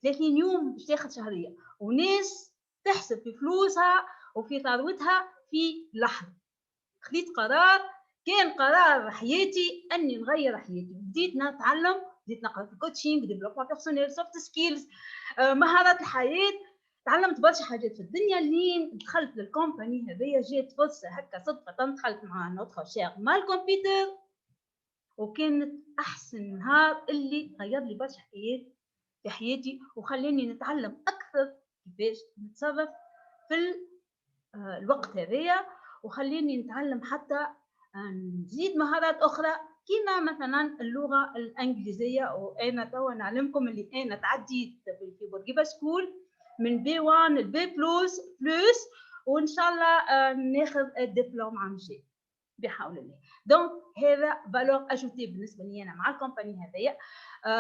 Speaker 14: 30 يوم باش تاخذ شهرية، وناس تحسب في فلوسها وفي ثروتها في لحظة. خذيت قرار، كان قرار حياتي أني نغير حياتي. بديت نتعلم، بديت نقرأ في الكوتشينج، ديفلوبمون بيرسونيل، سوفت سكيلز، مهارات الحياة. تعلمت برشا حاجات في الدنيا. لين دخلت للكومباني هذيا جات فرصة هكا صدفة، دخلت مع نوتخ شير مع الكمبيوتر، وكانت أحسن نهار اللي غير لي برشا حياة في حياتي، وخلاني نتعلم أكثر كيفاش نتصرف في الوقت هذايا، وخلاني نتعلم حتى نزيد مهارات أخرى كيما مثلا اللغة الإنجليزية. وأنا توا نعلمكم اللي أنا تعديت في بورقيبة سكول من B1 ل B++، وإن شاء الله ناخذ الدبلوم عام جاي بحول الله. دونك هذا فالور اجوتي بالنسبه لي انا مع الكومباني هذايا.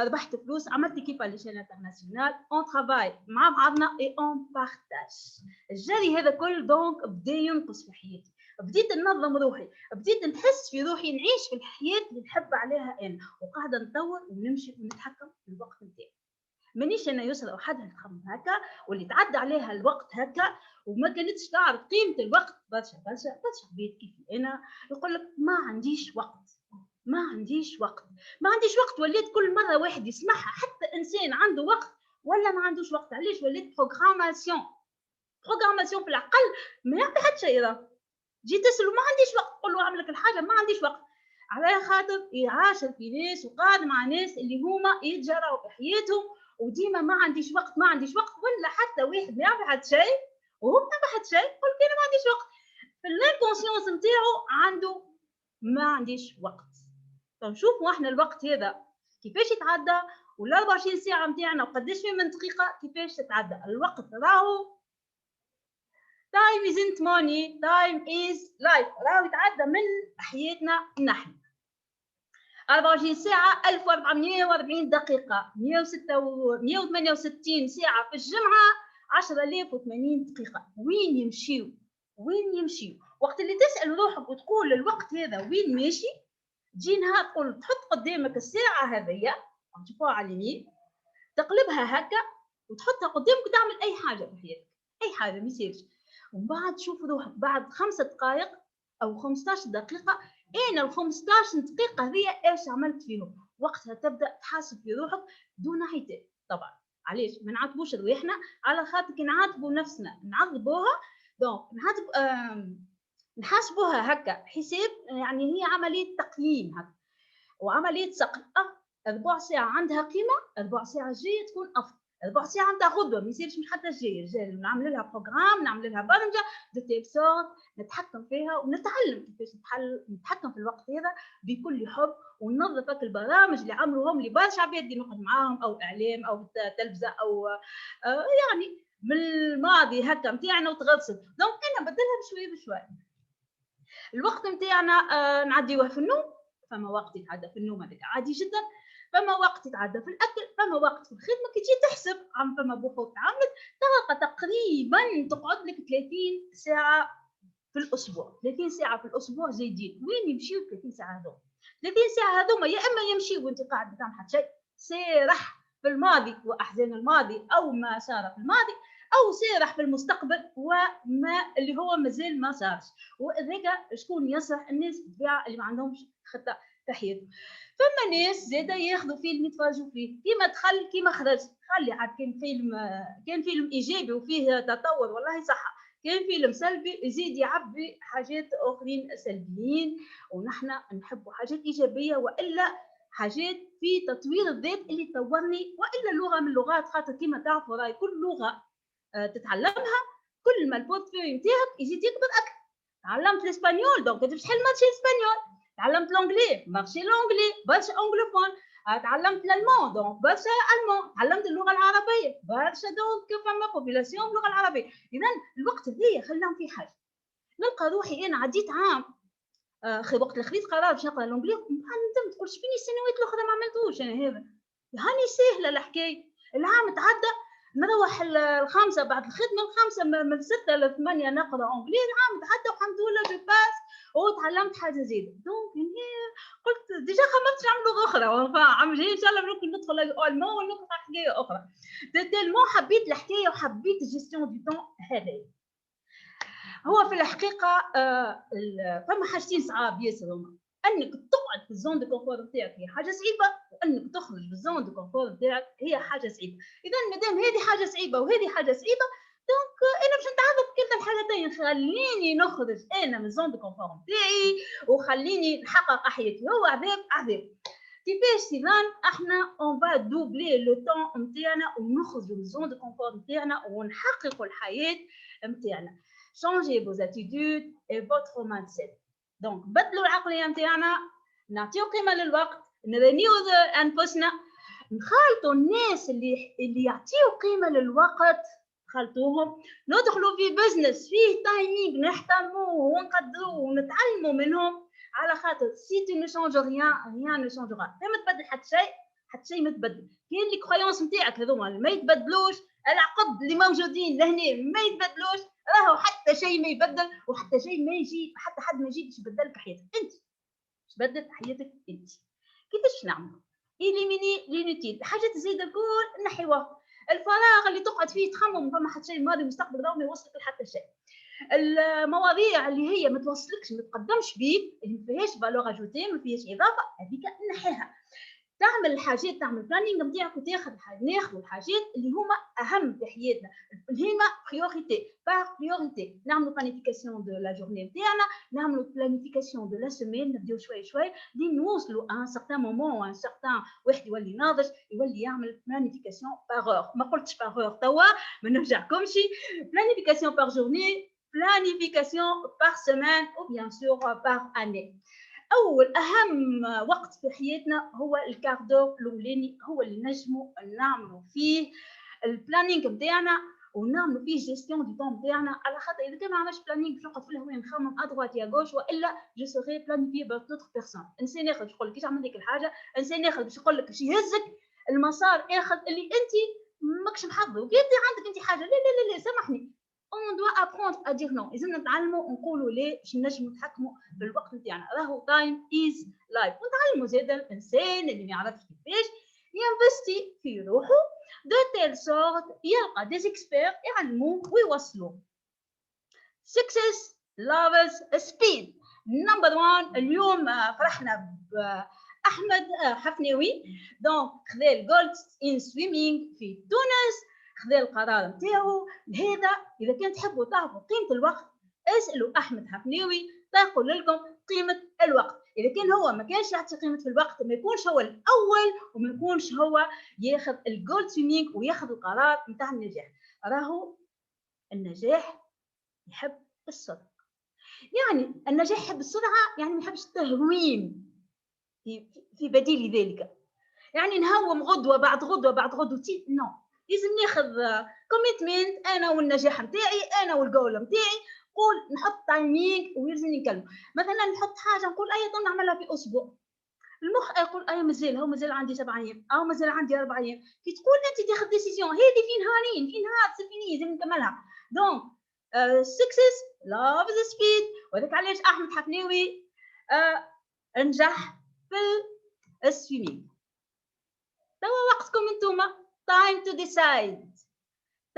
Speaker 14: ربحت فلوس، عملت كيف ليشين انترناسيونال، اون ترافاي مع بعضنا اي اون بارتاج. الجري هذا كل دونك بدا ينقص في حياتي، بديت ننظم روحي، بديت نحس في روحي، نعيش في الحياه اللي نحب عليها انا، وقاعده نطور ونمشي ونتحكم في الوقت نتاعي. مانيش انا يسرى وحدها تخمم هكا واللي تعدى عليها الوقت هكا وما كانتش تعرف قيمه الوقت. برشا عباد كيفي انا يقول لك ما عنديش وقت، ما عنديش وقت، ما عنديش وقت. وليت كل مره واحد يسمعها، حتى انسان عنده وقت ولا ما عندوش وقت. علاش؟ وليت بروغراماسيون في العقل ما يعطي حتى شيء. راه جيت تسأله ما عنديش وقت، قول له اعمل لك الحاجه ما عنديش وقت، على خاطر يعاشر في ناس وقاعد مع ناس اللي هما يتجروا في حياتهم وديما ما عنديش وقت، ما عنديش وقت. ولا حتى واحد ما يعرف حتى شيء وهو ما يعرف حتى شيء يقول لك انا ما عنديش وقت، في الانكونسيونس نتاعو عنده ما عنديش وقت. فنشوفوا احنا الوقت هذا كيفاش يتعدى، وال 24 ساعه نتاعنا وقداش في من دقيقه كيفاش تتعدى. الوقت راهو time isn't money, time is life. راهو يتعدى من حياتنا نحن. 24 ساعة 1440 دقيقة، 168 ساعة في الجمعة، 10,080 دقيقة. وين يمشيو؟ وين يمشيو؟ وقت اللي تسأل روحك وتقول الوقت هذا وين ماشي، تجي نهار تقول تحط قدامك الساعة هذيا تشوفوها على اليمين، تقلبها هكا وتحطها قدامك وتعمل أي حاجة في حياتك، أي حاجة ما يصيرش. ومن بعد تشوف روحك بعد 5 دقائق أو 15 دقيقة، أنا ال 15 دقيقة هذيا إيش عملت فيهم؟ وقتها تبدأ تحاسب في روحك دون عتاب. طبعا علاش ما نعاتبوش رواحنا؟ على خاطر كي نعاتبوا نفسنا نعذبوها، دونك نحاسبوها هكا حساب، يعني هي عملية تقييم هكا وعملية صقل. ربع ساعة عندها قيمة، ربع ساعة الجاية تكون أفضل، ربع ساعة نتاع غدوة ما يصيرش مش حتى الجاية نعمل لها بروجرام، نعمل لها برمجة دو تيل سورت نتحكم فيها ونتعلم كيفاش نتحكم في الوقت هذا بكل حب، وننظف البرامج اللي عملوهم اللي برشا عباد اللي نقعد معاهم أو إعلام أو تلفزة أو يعني من الماضي هكا نتاعنا وتغرسل. دونك أنا بدلها بشوية بشوية. الوقت نتاعنا نعديوه في النوم، فما وقت يتعدى في النوم هذاك عادي جدا، فما وقت يتعدى في الاكل، فما وقت في الخدمه. كي تجي تحسب فما بحوث عملت تلقى تقريبا تقعد لك 30 ساعه في الاسبوع. 30 ساعه في الاسبوع زايدين. وين يمشيو 30 ساعه هذوما؟ 30 ساعه هذوما يا اما يمشيو وانت قاعد ما تعمل حتى شيء، سيرح في الماضي واحزان الماضي او ما صار في الماضي، او سيرح في المستقبل وما اللي هو مازال ما صارش. وهذاك شكون ينصح الناس بالطبيعه اللي ما عندهمش خطه في حياتهم. فما ناس زاده ياخذوا فيلم يتفرجوا فيه، كيما دخل كيما خرج. خلي عاد كان فيلم ايجابي وفيه تطور والله صح، كان فيلم سلبي يزيد يعبي حاجات اخرين سلبيين. ونحن نحبوا حاجات ايجابيه، والا حاجات في تطوير الذات اللي تطورني، والا لغه من اللغات. خاطر كيما تعرفوا راي كل لغه تتعلمها كل ما البورتفوي نتاعك يزيد يكبر اكثر. تعلمت الاسبانيول دونك تمشي تحل ماتشي الاسبانيول، تعلمت الانجلي مارشي الانجلي برشا انجلوفون، تعلمت الالمان دونك برشا المان، تعلمت اللغه العربيه برشا دونك فما بوبولاسيون باللغه العربيه. اذا الوقت هذايا خلينا في حاجه. نلقى روحي انا عديت عام وقت اللي خذيت قرار باش نقرا الانجلي ندم، تقول شبيني السنوات الاخرى ما عملتوش انا هذا. هاني سهله الحكايه. العام تعدى، نروح الخامسه بعد الخدمه، الخامسه من 6 ل 8 نقرا انجلي. العام تعدى والحمد لله جو باس وتعلمت حاجه زياده. دونك قلت ديجا خممت نعمل لغه اخرى، عام جاي ان شاء الله ممكن ندخل الالمان ونقرا حكايه اخرى. تالمون حبيت الحكايه وحبيت الجيستيون دي طون هذايا. هو في الحقيقه فما حاجتين صعاب ياسر هما، انك تقعد في الزون دو كونفور نتاعك هي حاجه صعيبه، وانك تخرج بالزون دو كونفور نتاعك هي حاجه صعيبه. اذا مادام هذه حاجه صعيبه وهذه حاجه صعيبه، دونك انا باش نتعرض كلتا الحاجتين. خليني نخرج انا من الزون دو كونفور نتاعي وخليني نحقق حياتي. هو عذاب كيفاش سيفان احنا اون فا دوبلي لو طون نتاعنا ونخرجوا من الزون دو كونفور نتاعنا ونحققوا الحياه نتاعنا. changer vos attitudes et votre mindset. donc بدلوا العقليه نتاعنا، نعطيو قيمه للوقت، نرينيو انفسنا، نخالطوا الناس اللي يعطيو قيمه للوقت، خالطوهم، ندخلوا في بزنس فيه تايمينغ نحترموه ونقدروه ونتعلموا منهم. على خاطر سي تو نو شونج ريان نو شونجرا. ما تبدل حتى شيء ما تبدل. كاين لي كرويونس نتاعك هذوما ما يتبدلوش، العقد اللي موجودين لهنا ما يتبدلوش، راهو حتى شيء ما يبدل وحتى شيء ما يجي، حتى حد ما يجي باش يبدل لك حياتك انت، باش تبدل حياتك انت. كيفاش نعمل؟ إليميني لينوتيل، حاجات زايده الكل نحيوها. الفراغ اللي تقعد فيه تخمم فما حتى شيء ماضي مستقبل راهو ما يوصلك لحتى شيء. المواضيع اللي هي ما توصلكش ما تقدمش بيك، اللي ما فيهاش فالور اجوتي، ما فيهاش اضافه، هذيك نحيها. تعمل الحاجات، تعمل بلانينغ نتاعك وتاخذ ناخذ الحاجات اللي هما اهم في حياتنا، اللي هما بريوريتي باغ بريوريتي. نعملوا بلانيفيكاسيون دو لا جورني نتاعنا، نعملوا بلانيفيكاسيون دو لا سيمين، نبداو شويه شويه لين نوصلوا ان سارتان مومون، ان سارتان واحد يولي ناضج يولي يعمل بلانيفيكاسيون باغ اور. ما قلتش باغ اور توا ما نرجعكمش. بلانيفيكاسيون باغ جورني، بلانيفيكاسيون باغ سيمين او بيان سور باغ اني. أول أهم وقت في حياتنا هو الكاردور الأولاني، هو اللي نجموا نعملوا فيه البلانينغ نتاعنا ونعملوا فيه جيستيون دي طون نتاعنا. على خاطر إذا كان ما عملش بلانينغ باش نقعد في الهواء نخمم أدغوات يا غوش، وإلا جو سوغي بلانيفي بار دوطخ بيرسون. إنسان آخر باش يقول لك كيش عمل ديك الحاجة، إنسان آخر باش يقول لك باش يهزك المسار آخر اللي أنت ماكش محضره. وكي عندك أنت حاجة لا لا لا لا سامحني، on doit apprendre à dire non. لازم نتعلموا ونقولوا لا باش نجموا نتحكموا بالوقت نتاعنا. راهو time is life. ونتعلموا زاد الانسان اللي ما يعرفش كيفاش ينفستي في روحه دو تيل سورت يلقى دي اكسبير يعلموه ويوصلوه. success loves speed. نمبر 1 اليوم فرحنا بأحمد حفناوي، دونك خذا الجولد ان سويمينغ في تونس، خذا القرار نتاعو هذا. اذا كان تحبوا تعرفوا قيمه الوقت اسالوا احمد حفناوي تقول لكم قيمه الوقت. اذا كان هو ما كانش يعطي قيمه في الوقت ما يكونش هو الاول وما يكونش هو ياخذ الجولد سويمينغ وياخذ القرار نتاع النجاح. راهو النجاح يحب السرعه، يعني النجاح يحب السرعه، يعني ما يحبش التهوين في بديل ذلك. يعني نهوم غدوه بعد غدوه بعد غدوتين، نو. لازم ناخذ كوميتمنت انا والنجاح نتاعي، انا والجول نتاعي. نقول نحط تايمينغ ويلزمني نكلم. مثلا نحط حاجه نقول اي نعملها في اسبوع، المخ يقول اي مازال عندي 7 ايام او مازال عندي 4 ايام. كي تقول انت تاخذ ديسيزيون هذه في نهارين في نهار سفينيه لازم نكملها. دونك success love the speed. وهذاك علاش احمد حفناوي نجح في السويمينغ. توا وقتكم انتوما. time to decide,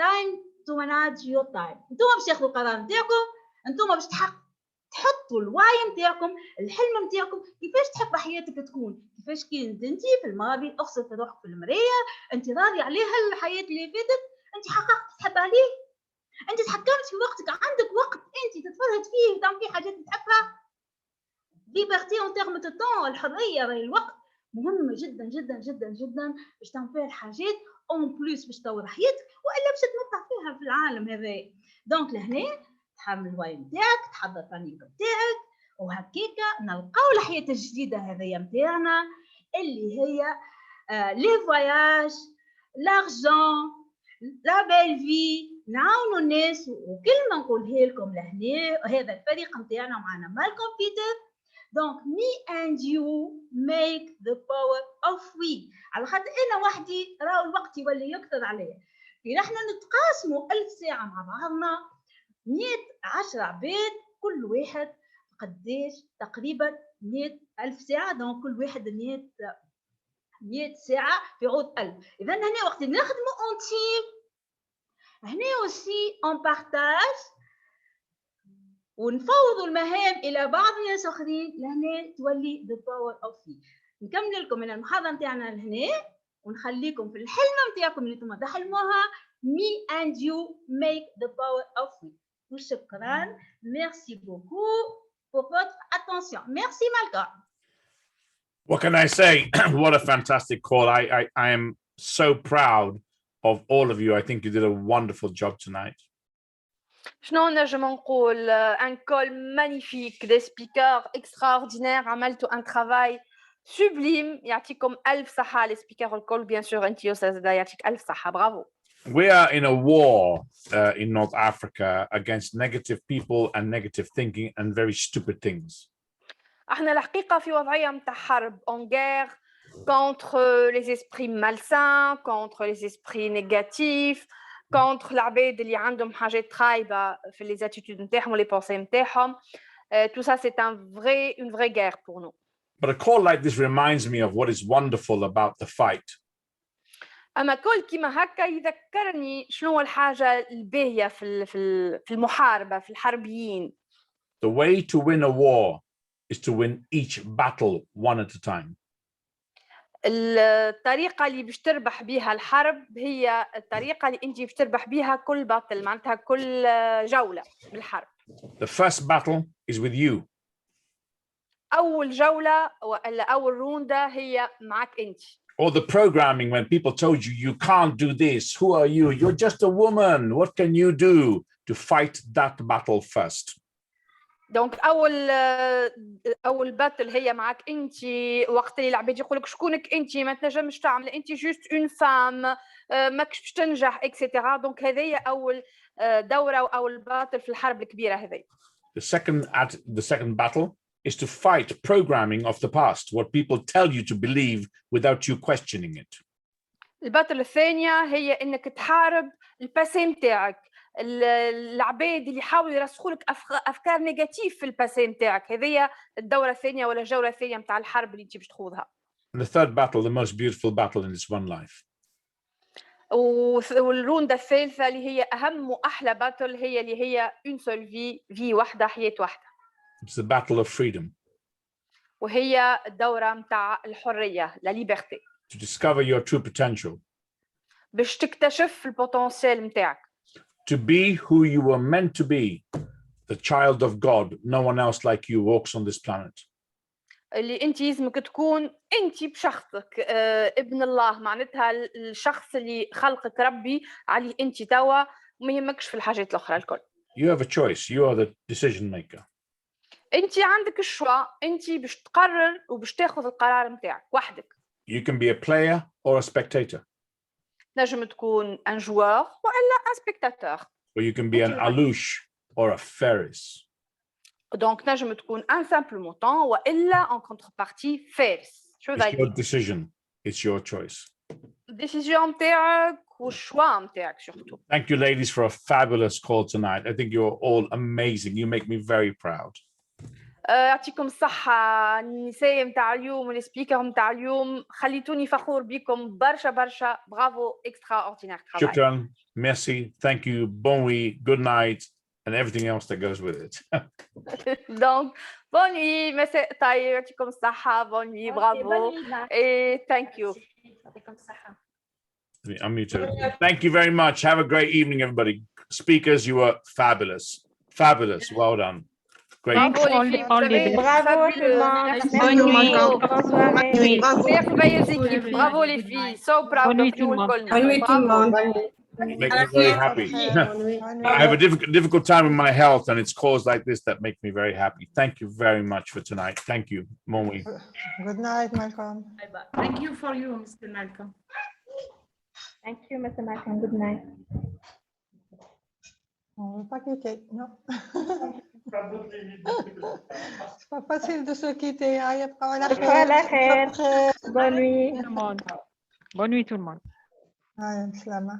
Speaker 14: time to manage your time. انتوما باش تاخذوا القرار نتاعكم، انتوما باش تحطوا الواي نتاعكم، الحلم نتاعكم، كيفاش تحب حياتك تكون، كيفاش كنت انت في الماضي، اغسل في روحك في المرايه، انت راضي عليها الحياه اللي فاتت، انت حققت تحب عليه، انت تحكمت في وقتك، عندك وقت انت تتفرهد فيه وتعمل فيه حاجات تحبها. ليبرتي اون تيرم دو طون، الحريه راهي الوقت مهمه جدا جدا جدا جدا باش تعمل فيها الحاجات اون بلوس باش تطور حياتك، والا باش تتمتع فيها في العالم هذا. دونك لهنا تحمل الواي نتاعك، تحضر فانيك نتاعك، وهكاكا نلقاو الحياه الجديده هذيا نتاعنا اللي هي لي فواياج، لارجون، لا بيل في، نعاونوا الناس. وكلمه نقولها لكم لهنا، هذا الفريق نتاعنا معنا مالكم بيتر. دونك me and you make the power of we. على خاطر انا وحدي راهو الوقت يولي يكثر عليا. في نحن نتقاسموا 1000 ساعه مع بعضنا، 110 عباد، كل واحد قداش تقريبا 100,000 ساعه، دونك كل واحد 100 ساعه في عود 1000. اذا هنا وقت نخدموا اون تيم، هنا aussi on partage ونفوضوا المهام الى بعض الناس اخرين، لهنا تولي the power of we. نكمل لكم من المحاضره نتاعنا لهنا ونخليكم في الحلمه نتاعكم اللي انتم تحلموها. me and you make the power of we. وشكرا. merci beaucoup pour votre attention. merci Malcolm.
Speaker 2: What can I say? What a fantastic call. I am so proud of all of you. I think you did a wonderful job tonight.
Speaker 3: شنو نجم نقول؟ ان كول مانيفيك، دي سبيكر اكستراوردينير، عملتوا ان ترافاي سوبليم. يعطيكم الف صحه لي سبيكر الكل، بيان سور انت يا استاذ يعطيك الف صحه، برافو.
Speaker 2: We are in a war in North Africa against negative people and negative thinking and very stupid things.
Speaker 3: احنا الحقيقه في وضعيه نتاع حرب، اون غير contre les esprits malsains, contre les esprits négatifs, contre العباد اللي عندهم حاجات خايبه في les attitudes نتاعهم ولي pensées نتاعهم. Tout ça c'est une vraie guerre pour nous.
Speaker 2: But a call like this reminds me of what is wonderful about the fight.
Speaker 3: اما كل كيما هكا يذكرني شنو الحاجه الباهيه في المحاربه، في الحربيين.
Speaker 2: The way to win a war is to win each battle one at a time.
Speaker 3: الطريقه اللي باش تربح بها الحرب هي الطريقه اللي انت باش تربح بها كل باتل، معناتها كل جوله بالحرب.
Speaker 2: The first battle is with you.
Speaker 3: اول جوله ولا اول رونده هي معك انت.
Speaker 2: Or the programming when people told you you can't do this, who are you, you're just a woman, what can you do to fight that battle first?
Speaker 3: دونك اول باتل هي معك انت، وقت اللي العباد يقول لك شكونك انت، ما تنجمش تعمل، انت جوست اون فام، ماكش باش تنجح اكسيتيرا. دونك هذه اول دوره واول باتل في الحرب الكبيره هذه.
Speaker 2: The second battle is to fight programming of the past, what people tell you to believe without you questioning it.
Speaker 3: الباتل الثانيه هي انك تحارب الباسي نتاعك، العباد اللي يحاولوا يرسخوا لك افكار نيجاتيف في الباسي نتاعك. هذه الدوره الثانيه ولا الجوله الثانيه نتاع الحرب اللي انت باش تخوضها.
Speaker 2: And the third battle, the most beautiful battle in this one life.
Speaker 3: والرونده الثالثه اللي هي اهم واحلى باتل، هي اللي هي اون سول في واحده، حياه واحده.
Speaker 2: It's the battle of freedom.
Speaker 3: وهي الدوره نتاع الحريه، لا ليبرتي.
Speaker 2: To discover your true potential.
Speaker 3: باش تكتشف البوتنسيال نتاعك.
Speaker 2: To be who you were meant to be, the child of God. No one else like you walks on this planet.
Speaker 3: اللي انت لازمك تكون انت بشخصك ابن الله، معناتها الشخص اللي خلقك ربي عليه انت توا، وما يهمكش في الحاجات الاخرى الكل.
Speaker 2: You have a choice. You are the decision maker.
Speaker 3: انت عندك الشوا، انت باش تقرر وباش تاخذ القرار نتاعك وحدك.
Speaker 2: You can be a player or a spectator.
Speaker 3: نجم تكون ان جوار والا ان سبيكتاتور.
Speaker 2: Or you can be an alouche or a Ferris.
Speaker 3: دونك نجم تكون ان سامبل موتون والا ان كونتربارتي فارس.
Speaker 2: It's your decision. It's your choice.
Speaker 3: الديسيجن نتاعك والشوا نتاعك surtout.
Speaker 2: Thank you, ladies, for a fabulous call tonight. I think you're all amazing. You make me very proud.
Speaker 3: يعطيكم الصحة النساء متاع اليوم والسبيكر متاع اليوم خليتوني فخور بكم برشا برشا برافو extraordinaire travail.
Speaker 2: Shukran, merci, thank you, bon nuit, good night, and everything else that goes with it.
Speaker 3: Donc bonne nuit مساء طيب يعطيكم الصحة bonne nuit bravo et thank you. يعطيكم الصحة.
Speaker 2: I'm muted. Thank you very much. Have a great evening, everybody. Speakers, you were fabulous. Fabulous. Well done. Great.
Speaker 3: Bravo les filles, vous savez,
Speaker 4: Bravo tout le monde. Bonne nuit. Bonne soirée.
Speaker 3: Bravo les filles. So proud
Speaker 4: Bonne nuit
Speaker 3: of
Speaker 4: tout
Speaker 3: you
Speaker 4: le monde.
Speaker 3: الكل.
Speaker 6: Bonne nuit tout le monde.
Speaker 2: You make me very happy. I have a difficult time with my health, and it's calls like this that make me very happy. Thank you very much for tonight. Thank you, Momi.
Speaker 15: Good night, Malcolm.
Speaker 14: Thank you for you, Mr. Malcolm.
Speaker 13: Thank you, Mr. Malcolm. Good night.
Speaker 15: On ne veut pas quitter, non. C'est pas facile de se quitter.
Speaker 13: Bonne nuit.
Speaker 4: Tout le monde. Bonne nuit tout le monde.
Speaker 15: Salama.